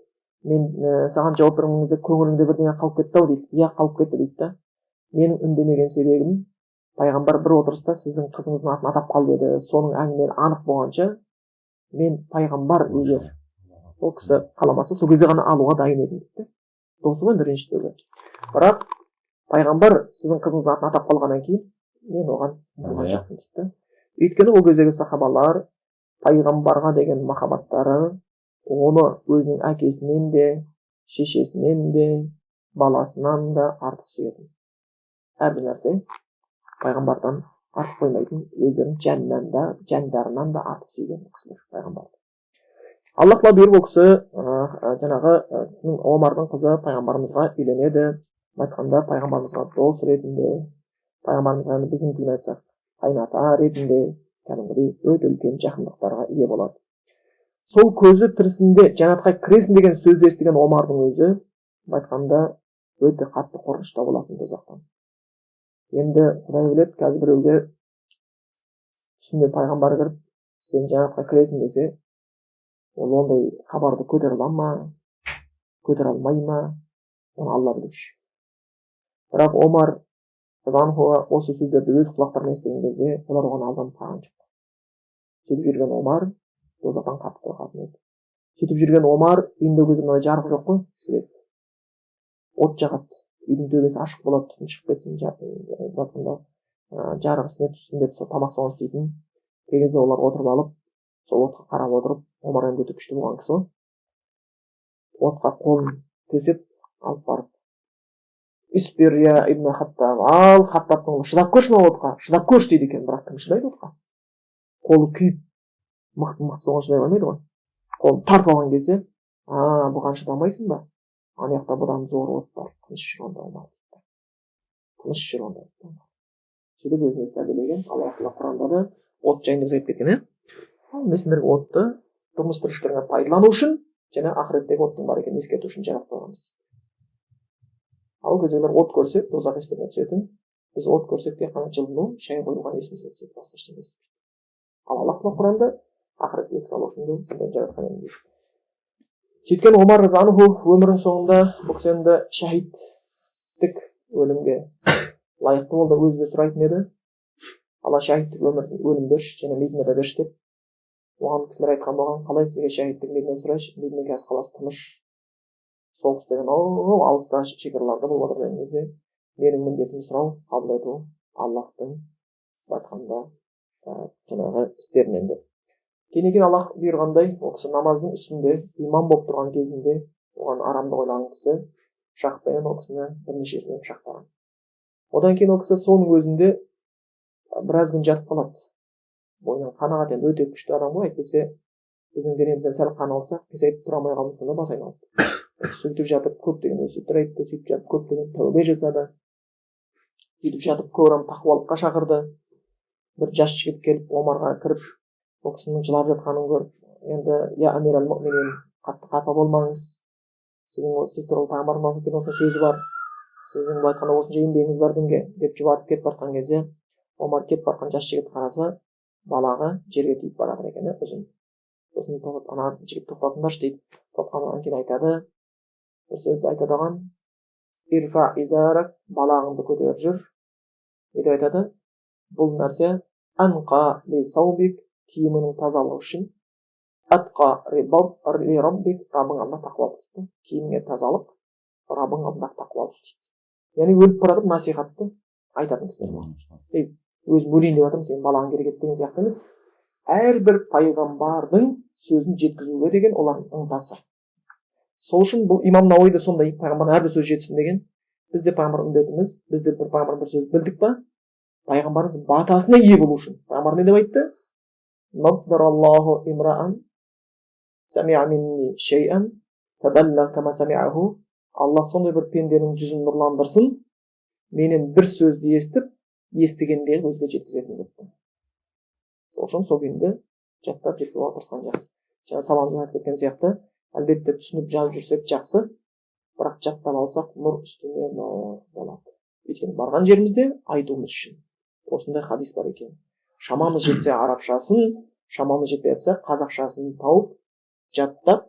мен саған жауап бермеңізде көңілімде бірдеңе қалып кетті ау дейді. Иә, қалып кетті дейді да. Менің үндемеген себебім пайғамбар бір отырыста сіздің қызыңыздың атын атап қалды еді. Соның әңгімесі анық болғанша мен пайғамбар егер ол кісі қаламаса сол кезде ғана алуға дайын едім дейді. Досы ғой ренжітпеді. Бірақ пайғамбар сіздің қызыңыздың атын атап қалғаннан кейін мен оған болған жоқпын дейді. Өйткені ол кездегі сахабалар пайғамбарға деген махаббаттары оны өзінің әкесінен де, шешесінен де, баласынан да артық сүйетін. Әрбір нәрсе пайғамбардан артық қоймайтын, өздерінің жандарынан да артық сүйген кісілер пайғамбар. Аллах тағала бұйырып, ол кісі жаңағы Омардың қызы пайғамбарымызға үйленеді. Айтқанда пайғамбарымызға дос ретінде, пайғамбарымызға біздің тілмен айтсақ қайната ретінде кәдімгідей өте үлкен жақындықтарға ие болады. Сол көзі тірісінде жәннатқа кіресің деген сөзді естіген Омардың өзі айтқанда өте қатты қорқынышта болатын тозақтан. Енді Құдай біледі, қазір біреуге түсінде пайғамбар кіріп, сен жәннатқа кіресің десе, ол ондай хабарды көтере ала ма, көтере алмай ма, оны Алла білуші. Бірақ Омар осы сөздерді өз құлақтарына естіген кезде, олар оған алданып қалған жоқ. Сөйтіп жүрген Омар тозақтан қатты қорқатын еді. Сөйтіп жүрген Омар үйінде көзінде жарық жоқ қой, свет. От жағады, үйдің төбесі ашық болады, түтін шығып кетсін, жатқанда жарық үстіне түссін деп тамақ соғын істейтін. Кей кезде олар отырып алып, сол отқа қарап отырып, Омар енді өте күшті болған кісі, отқа қолын төсеп алып барып, Испир я ибн Хаттаб, ал Хаттабтың шыдап көрші ма отқа, шыдап көрші дейді екен, бірақ кім шыдайды отқа? Қолы күйіп, мықты соған шыдай алмайды ғой. Қолын тартып алған кезде, бұған шыдамайсың ба? Ана жақта бұдан зор от бар, тыныш жүр онда Омар. Тыныш жүр онда. Сөйтіп өзіне тәрбиелеген, Алла тағала Құранда да от жайында айтып кеткен, ал сендерге отты тұрмыс тіршіліктеріңе пайдалану үшін және ақыреттегі оттың бар екенін ескерту үшін жаратып қойғанбыз. Ал кездегілер от көрсе, тозақ естеріне түсетін. Біз от көрсек тек қана жылыну, шай қойылған есімізге түседі, басқа ештеңе естімейді. Ал Аллах тағала Құранда ақыретті еске алу үшін сіздерді жаратқан едім дейді. Сөйткен Омар разиаллаху анху өмірінің соңында бұл кісі енді шахидтік өлімге лайықты болды, өзі де сұрайтын еді. Алла шахидтік өлім берші, және Мединада берші деп. Оған кісілер айтқан болған, қалай сізге шахидтік Мединада сұрайшы, Медина қазір қаласы тыныш. Соғыс деген алыста шекараларда болып отыр деген кезде менің міндетім сұрау, қабыл ету Аллахтың айтқанда жаңағы істерінен деп. Кейін Аллах бұйырғандай, ол кісі намаздың үстінде имам болып тұрған кезінде оған арамды ойлаған кісі пышақпен ол кісіні бірнеше рет пышақтаған. Одан кейін ол кісі соның өзінде біраз күн жатып қалады. Бойынан қан ағады, енді өте күшті адам ғой, әйтпесе біздің денемізден сәл қан алса, қисайып тұра алмай қалмасында бас айналады. Сөйтіп жатып көптеген өсиеттер айтты, сөйтіп жатып көптеген тәубе жасады. Сөйтіп жатып көп тақуалыққа шақырды. Бір жас жігіт келіп Омарға кіріп, ол кісінің жылап жатқанын көріп, енді я амир аль-муъминин, қатты қапа болмаңыз. Сіз туралы пайғамбарымыз деген сөзі бар. Сіздің былай айтқанда осынша еңбегіңіз бар дінге деп жұбатып кетіп барған кезде, Омар кетіп барған жас жігіт қараса, балағы жерге тиіп барады екен, ұзын. Сосын ана жігіт тоқтатыңдаршы дейді. Тоқтағаннан кейін айтады, бір сөз айтады оған, ирфа изарак, балағыңды көтеріп жүр. Дейді айтады, бұл нәрсе анқа ли саубик, киімінің тазалығы үшін, атқа ли раббик, Раббың алдында тақуалық дейді. Киіміңе тазалық, Раббың алдында тақуалық дейді. Яғни өліп баратып насихатты айтатын кісілер. Өзім өлейін деп жатырмын, сен балағың керек ет деген сияқты емес. Әрбір пайғамбардың сөзін жеткізуге деген олардың ынтасы. Сол үшін бұл имам Науида сондай, пайғамбардың әрбір сөзі жетсін деген. Біз де пайғамбардың үмбетіміз, біз де бір пайғамбардың бір сөзін білдік па? Пайғамбарымыз батасына ие болу үшін. Пайғамбар не деп айтты? Наддараллаху имраан сами'a минни шей'ан фабаллаг кама сами'аху. Аллах сондай бір пенденің жүзін нұрландырсын, менен бір сөзді естіп, естігенде өзге жеткізетін депті. Сол үшін сол күйінде жаттап жеткізуге тырысқан жақсы. Жаңа сабағымызда айтып кеткен сияқты, әлбетте түсініп жазып жүрсек жақсы, бірақ жаттап алсақ нұр үстіне нұр болады. Өйткені барған жерімізде айтуымыз үшін осындай хадис бар екен. Шамамыз жетсе арабшасын, шамамыз жетпей жатса қазақшасын тауып, жаттап,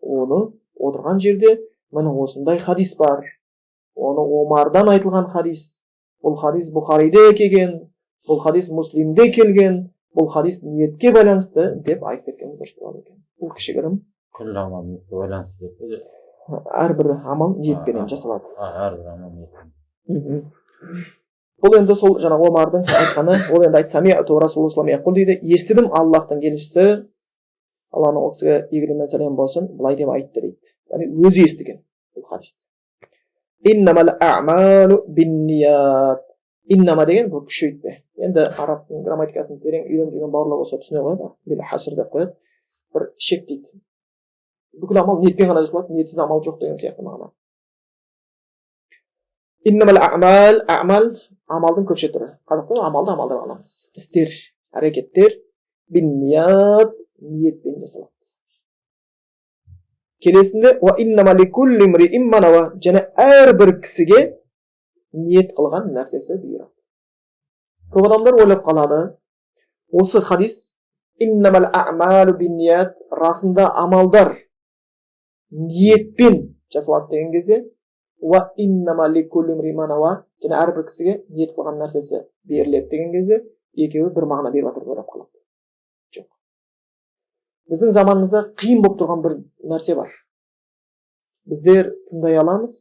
оны отырған жерде міне осындай хадис бар. Оны Омардан айтылған хадис. Бұл хадис Бұхариде келген, бұл хадис Муслимде келген, бұл хадис ниетке байланысты деп айтып кеткен дұрыс болады екен. Бұл кішігірім. Күллі амал ниетке байланысты деп қойды. Әрбір амал ниетпенен жасалады. Әрбір амал ниетпен. Бұл енді сол жаңағы Омардың айтқаны, ол енді айтсами ату Расулуллах дейді, естідім Аллахтың елшісі Алланың ол кісіге игілігі мен сәлем болсын, былай деп айтты дейді. Яғни өзі естіген бұл хадисті. Иннамал а'малу бинният. Иннама деген бұл күшейтпе. Енді арабтың грамматикасын терең үйреніп жүрген бауырлар болса түсіне қояды. Или хаср деп қояды. Бір шек дейді. Бүкіл амал ниетпен ғана жасалады, ниетсіз амал жоқ деген сияқты мағына. Иннамал а'мал, а'мал амалдың көпше түрі. Қазақта амалды амал деп аламыз. Істер, әрекеттер бинният, ниетпен жасалады. Келесінде ва иннама ликулли имриин ма нава, және әрбір кісіге ниет қылған нәрсесі бұйырады. Көп адамдар ойлап қалады, осы хадис иннамал а'малу бинният, расында амалдар ниетпен жасалады деген кезде ва иннама ликулли имриин ма нава, және әрбір кісіге ниет қылған нәрсесі беріледі деген кезде екеуі бір мағына беріп жатыр деп ойлап қалады. Жоқ. Біздің заманымызда қиын болып тұрған бір нәрсе бар. Біздер тыңдай аламыз,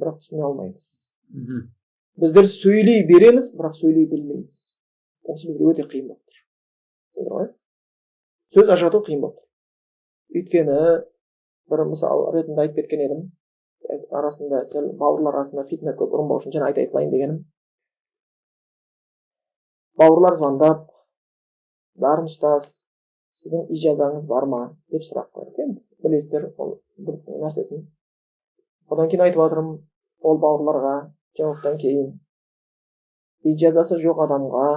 бірақ түсіне алмаймыз. Біздер сөйлей береміз, бірақ сөйлей білмейміз. Осы бізге өте қиын болып тұр. Сөз ажырату қиын болып тұр. Өйткені бір мысал ретінде айтып кеткен едім. Арасында, бауырлар арасында фитна көп ұрынбау үшін және айта салайын дегенім. Бауырлар звондап, дарын ұстаз, сіздің ижазаңыз бар ма деп сұрақ қойды. Білесіздер ол бір нәрсесін. Одан кейін айтып жатырмын ол бауырларға жауаптан кейін ижазасы жоқ адамға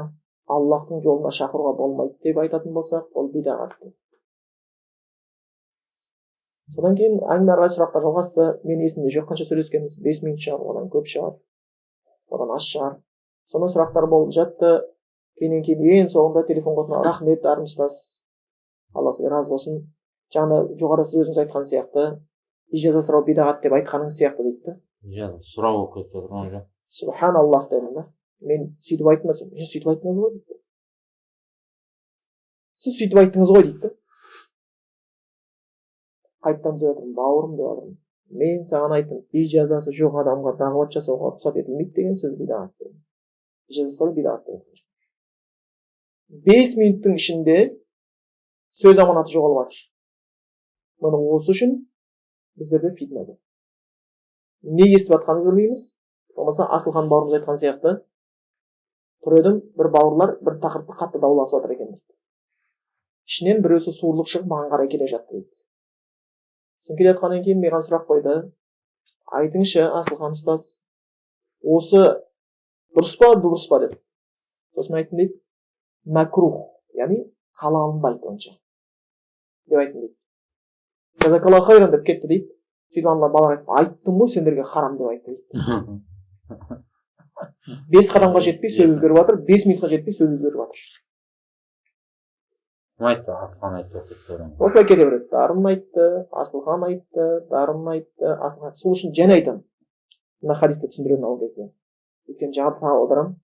Аллахтың жолына шақыруға болмайды деп айтатын болсақ, ол бидағат. Содан кейін әңгіме сұраққа жалғасты. Мен есімде жоқ қанша сөйлескенбіз, 5 минут шығар, одан көп шығар, одан аз шығар. Сондай сұрақтар болып жатты. Кейін ең соңында телефон қосына рахмет дарын ұстаз, Алла сізге разы болсын. Жаңа жоғарыда сіз өзіңіз айтқан сияқты ижаза сұрау бидағат деп айтқаныңыз сияқты дейді. Ижаза сұрау болып кетті тұрған жоқ. Субханаллах дедім да. Мен сөйтіп айттым, мен сөйтіп айттыңыз ғой дейді. Сіз сөйтіп айттыңыз ғой дейді. Қайттан сөз жатырмын, бауырым деп жатырмын. Мен саған айттым, ижазасы жоқ адамға дағуат жасауға рұқсат етілмейді деген сөз бидағат дедім. Ижаза сұрау бидағат дедім. 5 минуттың ішінде сөз аманаты жоғалып жатыр. Мұны осы үшін біздерде фитна бар. Не естіп жатқанымызды білмейміз. Болмаса Асылхан бауырымыз айтқан сияқты тұр едім, бір бауырлар бір тақырыпты қатты дауласып жатыр екен дейді. Ішінен біреусі суырылып шығып маған қарай келе жатты дейді. Сен келе жатқаннан кейін маған сұрақ қойды. Айтыңызшы, Асылхан ұстаз, осы дұрыс па, бұрыс па деп. Сосын айттым дейді, макрух, яғни қаланбайды онша деп айттым дейді. Жазакаллаху хайран деп кетті дейді. Сөйтіп алла балалар айттым ғой сендерге харам деп айтты дейді. 5 қадамға жетпей сөз өзгеріп жатыр, 5 минутқа жетпей сөз өзгеріп жатыр. Кім айтты? Асылхан айтты. Осылай кете береді. Дарын айтты, Асылхан айтты, Дарын айтты, Асылхан айтты. Сол үшін және айтамын. Мына хадисті түсіндіремін ол кезде. Өйткені жаңа тағы аударамын.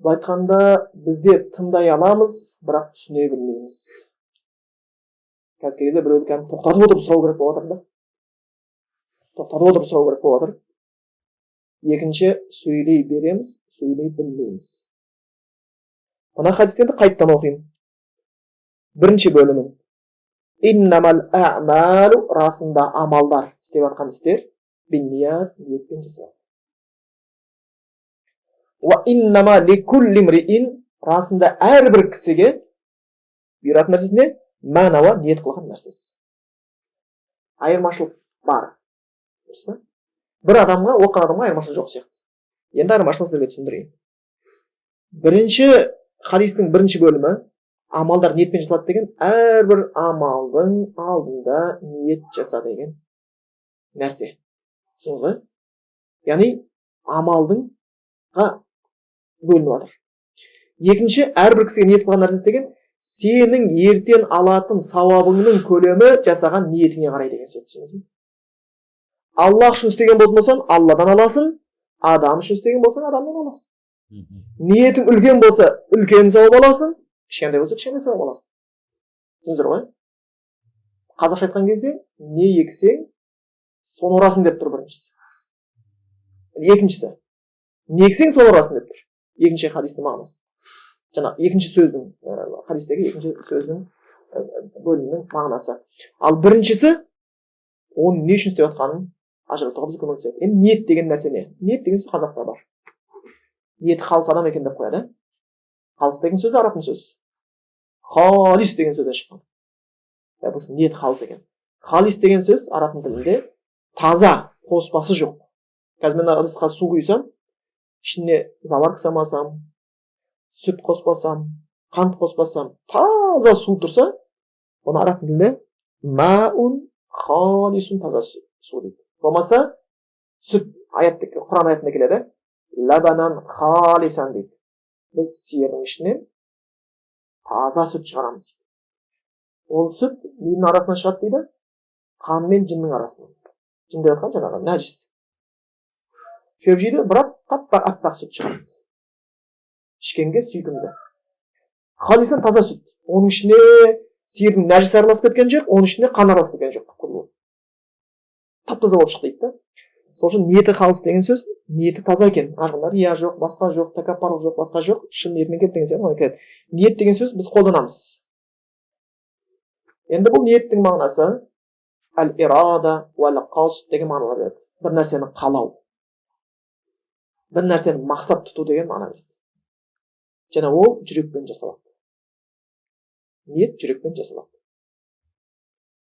Бұл айтқанда бізде тыңдай аламыз, бірақ түсіне білмейміз. Қазіргі кезде біреуді кәдімгі тоқтатып отырып сұрау керек болып жатыр да. Тоқтатып отырып сұрау керек болып жатыр. Екінші, сөйлей береміз, сөйлей білмейміз. Мына хадистерді қайттан оқимын. Бірінші бөлімін. Иннамал а'малу, расында амалдар, істеп жатқан істер, бинният, ниетпен жасалады. Ва иннама ликулли имриин, расында әрбір кісіге бұйыратын нәрсесіне мәнауа ниет қылған нәрсесі. Айырмашылық бар. Дұрыс па? Бір адамға, оқыған адамға айырмашылық жоқ сияқты. Енді айырмашылық сіздерге түсіндірейін. Бірінші хадистің бірінші бөлімі амалдар ниетпен жасалады деген, әрбір амалдың алдында ниет жаса деген нәрсе. Түсіндіңіз ғой? Яғни амалдыңға бөлініп жатыр. Екінші, әрбір кісіге ниет қылған нәрсесі деген, сенің ертең алатын сауабыңның көлемі жасаған ниетіңе қарай деген сөз. Түсіндіңіз бе? Аллах үшін істеген болсаң, Алладан аласың, адам үшін істеген болсаң, адамдан аласың. Ниетің үлкен болса, үлкен сауап аласың, кішкентай болса, кішкентай сауап аласың. Түсіндіңіздер ғой? Қазақша айтқан кезде, не ексең, соны ұрасың деп тұр біріншісі. Екіншісі, не ексең, соны ұрасың деп тұр. Екінші хадистің мағынасы. Жаңа екінші сөздің хадистегі екінші сөздің бөлімінің мағынасы. Ал біріншісі оның не үшін істеп жатқанын ажыратуға бізге көмектеседі. Енді ниет деген нәрсе не? Ниет деген сөз қазақта бар. Ниеті қалыс адам екен деп қояды. Қалыс деген сөз арабтың сөзі. Халис деген сөзден шыққан. Бұл ниет қалыс екен. Халис деген сөз арабтың тілінде таза, қоспасы жоқ. Қазір мен ыдысқа су құйсам, ішіне заварка салмасам, сүт қоспасам, қант қоспасам, таза су тұрса, оны араб тілінде маун халисун, таза су дейді. Болмаса сүт Құран аятында келеді, лабанан халисан дейді. Біз сиырдың ішінен таза сүт шығарамыз. Ол сүт ненің арасынан шығады дейді? Қан мен жынның арасынан. Жын деп жатқан жаңағы нәжіс. Шөп жейді, бірақ аппақ сүт шығарамыз. Ішкенге сүйкімді. Халисан таза сүт. Оның ішіне сиырдың нәжіс араласып кеткен жоқ, оның ішіне қан араласып кеткен жоқ. Қызыл. Тап-таза болып шықты дейді. Сол үшін ниеті қалыс деген сөз, ниеті таза екен. Арғындар иә жоқ, басқа жоқ, тәкаппарлық жоқ, басқа жоқ, шын ниетімен келді деген сияқты. Ниет деген сөз біз қолданамыз. Енді бұл ниеттің мағынасы әл-ирада уәл-қасд деген мағына береді. Бір нәрсені қалау, бір нәрсені мақсат тұту деген мағына береді. Және ол жүрекпен жасалады. Ниет жүрекпен жасалады.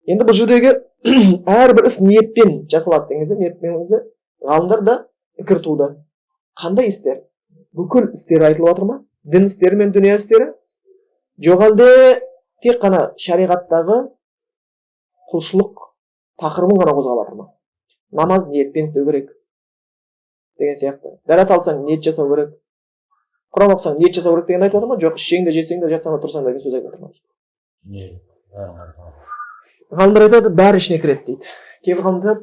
Енді бұл жердегі әрбір іс ниетпен жасалады дегенде, ниетпен ғалымдар да пікір туды. Қандай істер? Бүкіл істер айтылып жатыр ма? Дін істері мен дүние істері? Жоқ әлде тек қана шариғаттағы құлшылық тақырыбын ғана қозғап жатыр ма? Намаз ниетпен істеу керек деген сияқты. Дәрет алсаң ниет жасау керек. Құран оқысаң ниет жасау керек деген айтып жатыр ма? Жоқ, ішсең де жесең де жатсаң да тұрсаң да деген сөз айтып жатыр ма? Ғалымдар айтады, бәрі ішіне кіреді дейді. Кейбір ғалымдар,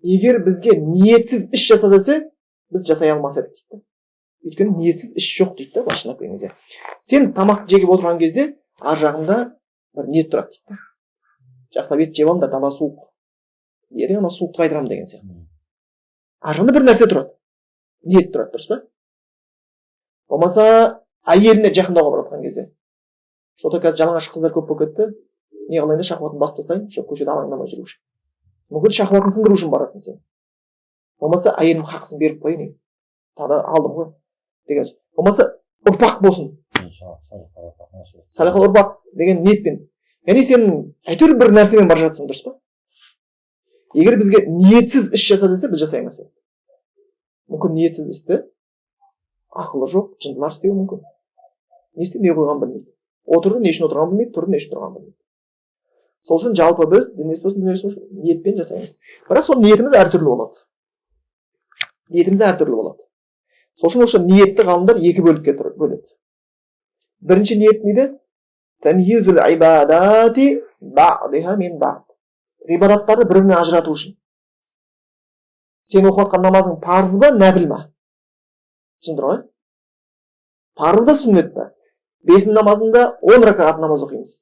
егер бізге ниетсіз іс жаса десе, біз жасай алмас едік дейді. Өйткені ниетсіз іс жоқ дейді, басшылап келгенде. Сен тамақ жегіп отырған кезде, ар жағында бір ниет тұрады дейді. Жақсылап ет жеп алыңдар, дала суық. Ертең ана суықты қайдырамын деген сияқты. Ар жағында бір нәрсе тұрады. Ниет тұрады, дұрыс па? Болмаса, әйеліне жақындауға барып жатқан кезде. Сота қазір жалаңаш қыздар көп болып кетті. Не қылайын да шахуатын басып тастайын, жоқ көшеде алаңдамай жүру үшін. Мүмкін шахуатын сындыру үшін барасың сен. Болмаса әйелім хақысын беріп қойын. Тағы алдым ғой деген. Болмаса ұрпақ болсын. Салиқалы ұрпақ деген ниетпен. Яғни сен әйтеуір бір нәрсемен бара жатсың, дұрыс па? Егер бізге ниетсіз іс жаса десе, біз жасай алмас едік. Мүмкін ниетсіз істі ақылы жоқ, жындылар істеуі мүмкін. Не істеп, не қойған білмейді. Отырды, не үшін отырған білмейді, тұрды, не үшін тұрған білмейді. Сол үшін жалпы біз дінес болсын, ниетпен жасаймыз. Бірақ сол ниетіміз әртүрлі болады. Ниетіміз әртүрлі болады. Сол үшін осы ниетті ғалымдар екі бөлікке бөледі. Бірінші ниет неде? Тамйизул ибадати бa'диха мин бa'д. Ғибадаттарды бір-бірінен ажырату үшін. Сен оқып жатқан намазың парыз ба, нәпіл ма? Түсіндір ғой? Парыз ба, сүннет па? Бесін намазында 10 ракағат намаз оқимыз.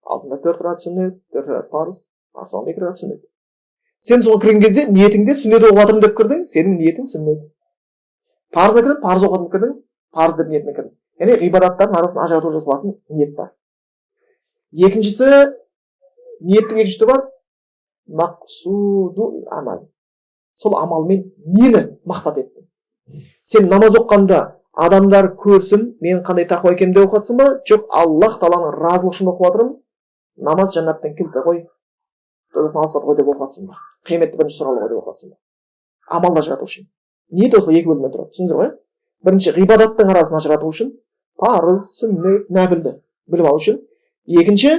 Алдында 4 ракағат сүннет, 4 ракағат парыз, соңында 2 ракағат сүннет. Сен соған кірген кезде ниетіңде сүннет оқып жатырмын деп кірдің, сенің ниетің сүннет. Парызға кірдің, парыз оқып кірдің, парыз деп ниетіне кірдің. Яғни ғибадаттардың арасында ажырату жасалатын ниет бар. Екіншісі, ниеттің екінші түрі бар, мақсуду амал. Сол амалмен нені мақсат еттің? Сен намаз оққанда адамдар көрсін, мен қандай тақуа екенімді деп оқып жатсың ба? Жоқ, Аллах Тағаланың разылығы үшін оқып жатырмын. Намаз жәннаттың кілті ғой, тозақтан алсат ғой деп оқып жатсың ба? Қияметті бірінші сұралы ғой деп оқып жатсың ба? Амалды ажырату үшін. Ниет осылай екі бөлімнен тұрады. Түсіндіңіздер ғой? Бірінші ғибадаттың арасын ажырату үшін, парыз, сүннет, нәпілді біліп алу үшін. Екінші,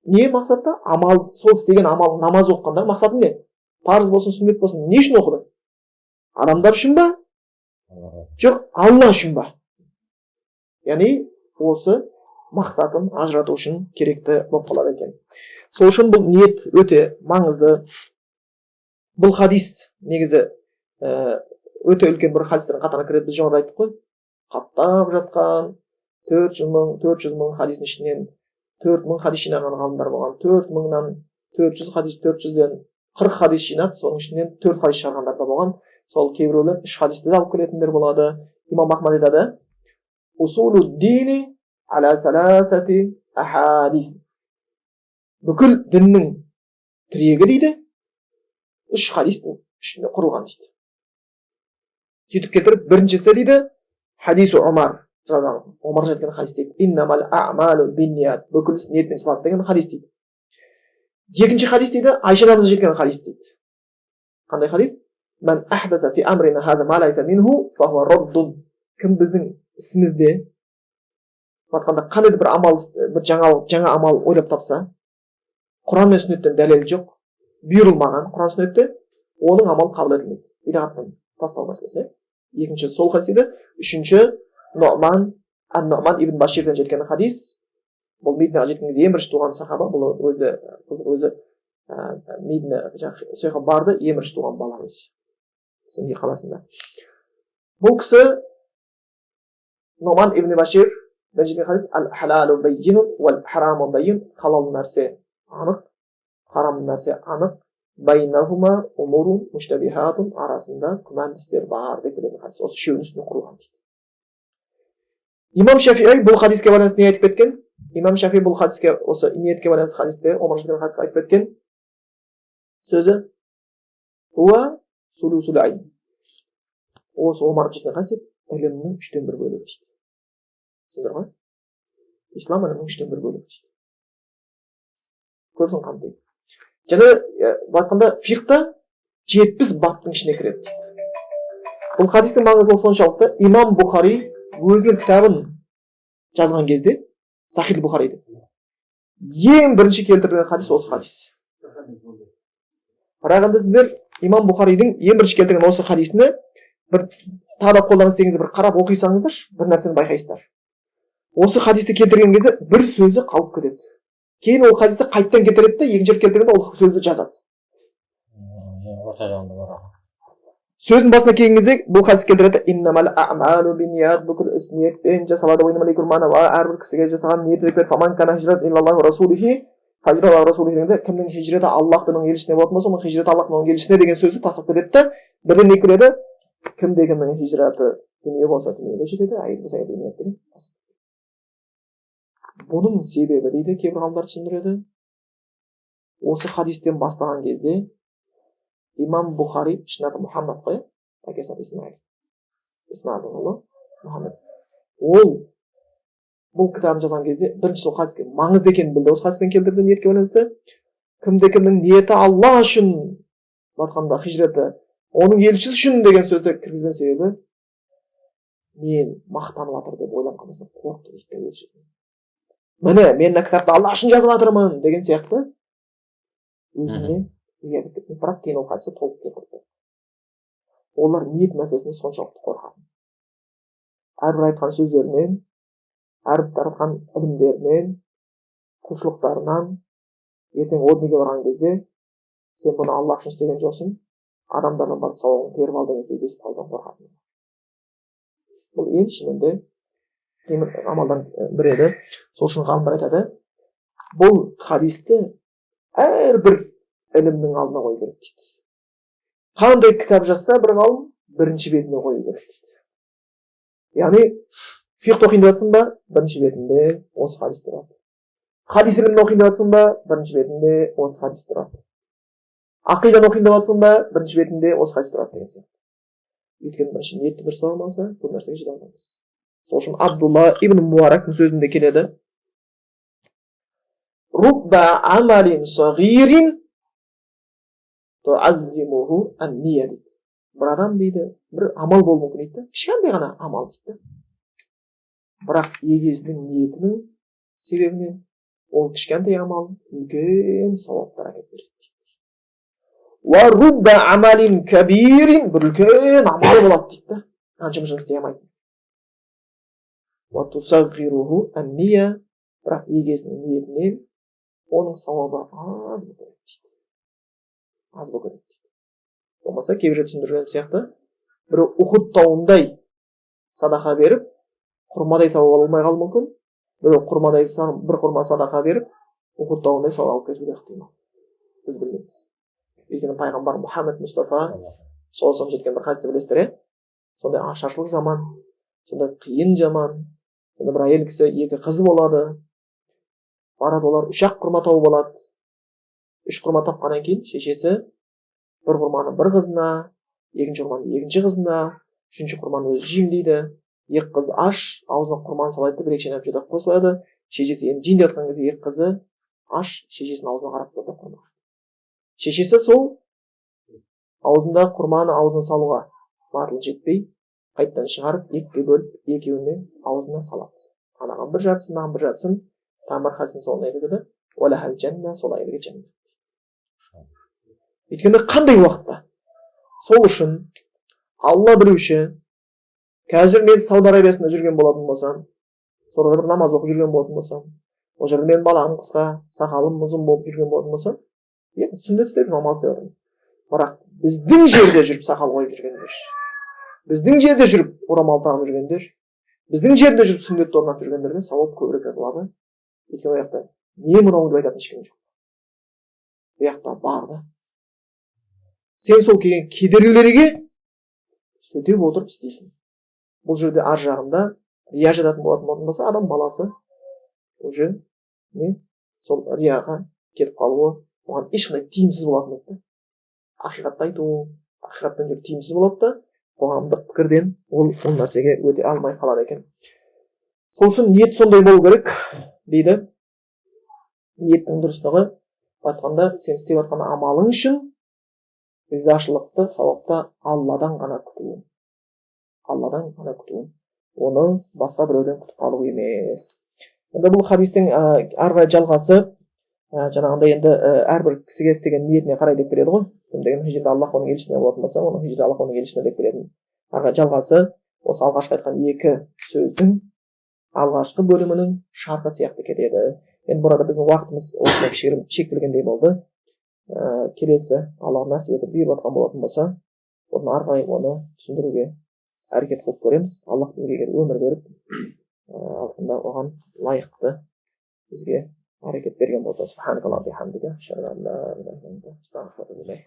не мақсатта? Амал, сол істеген амал, намаз оққанда мақсатың не? Парыз болсын, сүннет болсын, не үшін оқыдың? Адамдар үшін ба? Жоқ, Алла үшін ба? Яғни осы мақсатын ажырату үшін керекті болып қалады екен. Сол үшін бұл ниет өте маңызды. Бұл хадис негізі өте үлкен бір хадистердің қатарына кіреді. Біз жоғарыда айттық қой. Қаптап жатқан 400 мың хадистің ішінен 4000 хадис жинаған ғалымдар болған. 4000-нан 400 хадис, 400-ден 40 хадис жинап, соның ішінен 4 хадис шығарғандар да болған. Сол кейбіреулер 3 хадисті де алып келетіндер болады. Имам Ахмад айтады, Усулуддини аля саласати ахадис. Бүкіл діннің тірегі дейді, 3 хадистің ішінде құрылған дейді. Сөйтіп кетіріп, біріншісі дейді, хадису Омар. Омар жеткен хадис дейді. Иннамал а'малу бинният. Бүкіл іс ниетпен салады деген хадис дейді. Екінші хадис дейді, Айша анамыз жеткен хадис дейді. Қандай хадис? Ман ахдаса фи амрина хаза ма лайса минху фахуа раддун. Кім біздің ісімізде айтқанда қандай бір амал, бір жаңа амал ойлап тапса, Құран мен сүннеттен дәлел жоқ, бұйырылмаған Құран сүннетте, оның амал қабыл етілмейді. Бидағаттан тастау мәселесі. Екінші сол хадис еді. Үшінші Нұғман ибн Баширден жеткен хадис. Бұл Мединаға жеткен кезде ең бірінші туған сахаба, бұл өзі Медина сояққа барды, ең бірінші туған бала өзі. Сенди қаласында. Бұл кісі Нұғман ибн Башир жеткен хадис ал-халалу баййинун вал-хараму баййин. Халал нәрсе анық, харам нәрсе анық. Байнахума умурун муштабихатун. Арасында күмән істер бар деп келген хадис. Осы үшеуінің үстіне құрылған дейді. Имам Шафиғи бұл хадиске байланысты не айтып кеткен? Имам Шафиғи бұл хадиске, осы ниетке байланысты хадисте, Омар жеткен хадиске айтып кеткен сөзі уа сулусул айн. Осы Омар жеткен хадис ілімнің 3/1 бөлігі дейді. Түсіндір ме? Ислам ілімнің 3/1 бөлігі дейді. Көрсін қандай. Және айтқанда фиқта 70 баптың ішіне кіреді дейді. Бұл хадистің маңыздылығы соншалықты, Имам Бухари өзінің кітабын жазған кезде, Сахих Бухариді, ең бірінші келтірген хадис осы хадис. Бірақ енді сіздер Имам Бухаридің ең бірінші келтірген осы хадисіне бір тағы да қолдан істеңіз, бір қарап оқисаңыздар, бір нәрсені байқайсыздар. Осы хадисті келтірген кезде бір сөзі қалып кетеді. Кейін ол хадисті қайттан келтіреді де, екінші рет келтіргенде ол сөзді жазады. Сөздің басына келген кезде бұл хадис келтіреді. Иннамал а'малу бинният. Бүкіл іс ниетпен жасалады. Әрбір кісіге жасаған ниеті деп фаман кана хижрат иллаллаху расулихи фажраллаху расулихи дегенде кімнің хижреті Аллах пен оның елшісіне болатын болса, оның хижреті Аллах пен оның елшісіне деген сөзді тастап кетеді де, бірден не келеді? Кімде кімнің хижреті дүние болса дүниеге жетеді, әйел болса әйеліне деген. Бұның себебі дейді кейбір ғалымдар түсіндіреді. Осы хадистен бастаған кезде Имам Бухари, шын аты Мұхаммад қой, әкесі аты Исмаилдің ұлы Мұхаммад. Ол бұл кітабын жазған кезде бірінші сол хадиске маңызды екенін білді. Осы хадиспен келтірді ниетке байланысты. Кімде кімнің ниеті Алла үшін, айтқанда хижреті оның елшісі үшін деген сөзді кіргізген себебі мен мақтанып жатыр деп ойлап қалмасына қорықты дейді. Міне, мен мына кітапты Алла үшін жазып жатырмын деген сияқты өзіне бірақ кейін ол хадисті толық келтірді. Олар ниет мәселесіне соншалықты қорқады. Әрбір айтқан сөздерінен, әрбір таратқан ілімдерінен, құлшылықтарынан ертең о дүниеге барған кезде сен бұны Алла үшін істеген жоқсың, адамдардан барып сауабын теріп ал деген сөзді естіп қалудан қорқады. Бұл ең шынында темір амалдан бірі еді. Сол үшін ғалымдар айтады, бұл хадисті әрбір ілімнің алдына қою керек дейді. Қандай кітап жазса бір ғалым бірінші бетіне қою керек дейді. Яғни фиқх оқиын деп жатсың ба, бірінші бетінде осы хадис тұрады. Хадис ілімін оқиын деп жатсың ба, бірінші бетінде осы хадис тұрады. Ақиданы оқиын деп жатсың ба, бірінші бетінде осы хадис тұрады деген сияқты. Өйткені бірінші ниетті дұрыс болмаса, бұл нәрсеге жете алмаймыз. Сол үшін Абдулла ибн Муарактың сөзінде келеді. Рубба амалин сағирин туаззимуху ан-ния дейді. Бір адам дейді, бір амал болуы мүмкін дейді. Кішкентай ғана амал дейді. Бірақ егесінің ниетінің себебінен ол кішкентай амал үлкен сауаптар әкеліп береді дейді. Ва рубба амалин кабирин, бір үлкен амал болады дейді. Қаншама жұмыс істей алмайды. Ва тусаггируху ан-ния, бірақ егесінің ниетінен оның сауабы аз болып кетеді дейді. Аз болып кетеді дейді. Болмаса кейбір түсіндірген сияқты, біреу Ухуд тауындай садақа беріп, құрмадай сауап алмай қалуы мүмкін. Біреу бір құрма садақа беріп, Ухуд тауындай сауап алып кетуі ықтимал. Біз білмейміз. Өйткені пайғамбар Мұхаммед Мұстафа сол жеткен бір хадисті білесіздер, сондай ашаршылық заман, сондай қиын заман, енді бір әйел кісі 2 қызы болады, барады, олар 3 ақ құрма тауып алады. 3 құрма тапқаннан кейін шешесі бір құрманы бір қызына, екінші құрманы екінші қызына, үшінші құрманы өзі жеймін дейді. 2 қыз аш, аузына құрманы салады, бір екшен әбжедап қосылады. Шешесі енді жейін деп жатқан кезде 2 қызы аш, шешесінің аузына қарап тұрды құрма. Шешесі сол аузында құрманы аузына салуға батылы жетпей, қайттан шығарып 2-ге бөліп, екеуіне аузына салады. Анаған бір жартысын, маған бір жартысын, Пайғамбар хадисінің соңында айтады, "Уалахал жанна", сол әйелге жәннат. Өйткені қандай уақытта? Сол үшін Алла білуші, қазір мен Сауд Арабиясында жүрген болатын болсам, сонда бір намаз оқып жүрген болатын болсам, ол жерде менің балағым қысқа, сақалым ұзын болып жүрген болатын болсам, сүннет істеп намаз істеп отырмын. Бірақ біздің жерде жүріп сақал қойып жүргендер, біздің жерде жүріп орамал тағып жүргендер, біздің жерде жүріп сүннетті орнатып жүргендерге сауап көбірек жазылады. Өйткені ол жақта не мынау деп айтатын ешкім жоқ. Ол жақта бар да. Сен сол келген кедергілерге төтеп отырып істейсің. Бұл жерде ар жағында рия жататын болатын болса, адам баласы уже сол рияға кетіп қалуы оған ешқандай тиімсіз болатын еді. Ақиқатты айту, ақиқаттан жүріп тиімсіз болады да, қоғамдық пікірден ол нәрсеге өте алмай қалады екен. Сол үшін ниет сондай болу керек дейді. Ниеттің дұрыстығы айтқанда, сен істеп жатқан амалың үшін ризашылықты, сауапты Алладан ғана күтуің. Алладан ғана күтуің. Оны басқа біреуден күтіп қалу емес. Енді бұл хадистің әрі жалғасы жаңағындай енді әрбір кісіге істеген ниетіне қарай деп келеді ғой. Кім деген хижрда Аллах оның елшісіне болатын болса, оның хижрда Аллах оның елшісіне деп келеді. Әрі жалғасы осы алғашқы айтқан 2 сөздің алғашқы бөлімінің шарты сияқты кетеді. Енді burada біздің уақытымыз осындай кішігірім шектелгендей болды. Келесі Аллах нәсіп етіп бұйырып жатқан болатын болса, оны ары қарай оны түсіндіруге әрекет қылып көреміз. Аллах бізге егер өмір беріп, алтында оған лайықты бізге әрекет берген болса, субханакаллаху ва бихамдика, ашһаду ан ла илаха илля анта, астағфирука ва атубу илейк.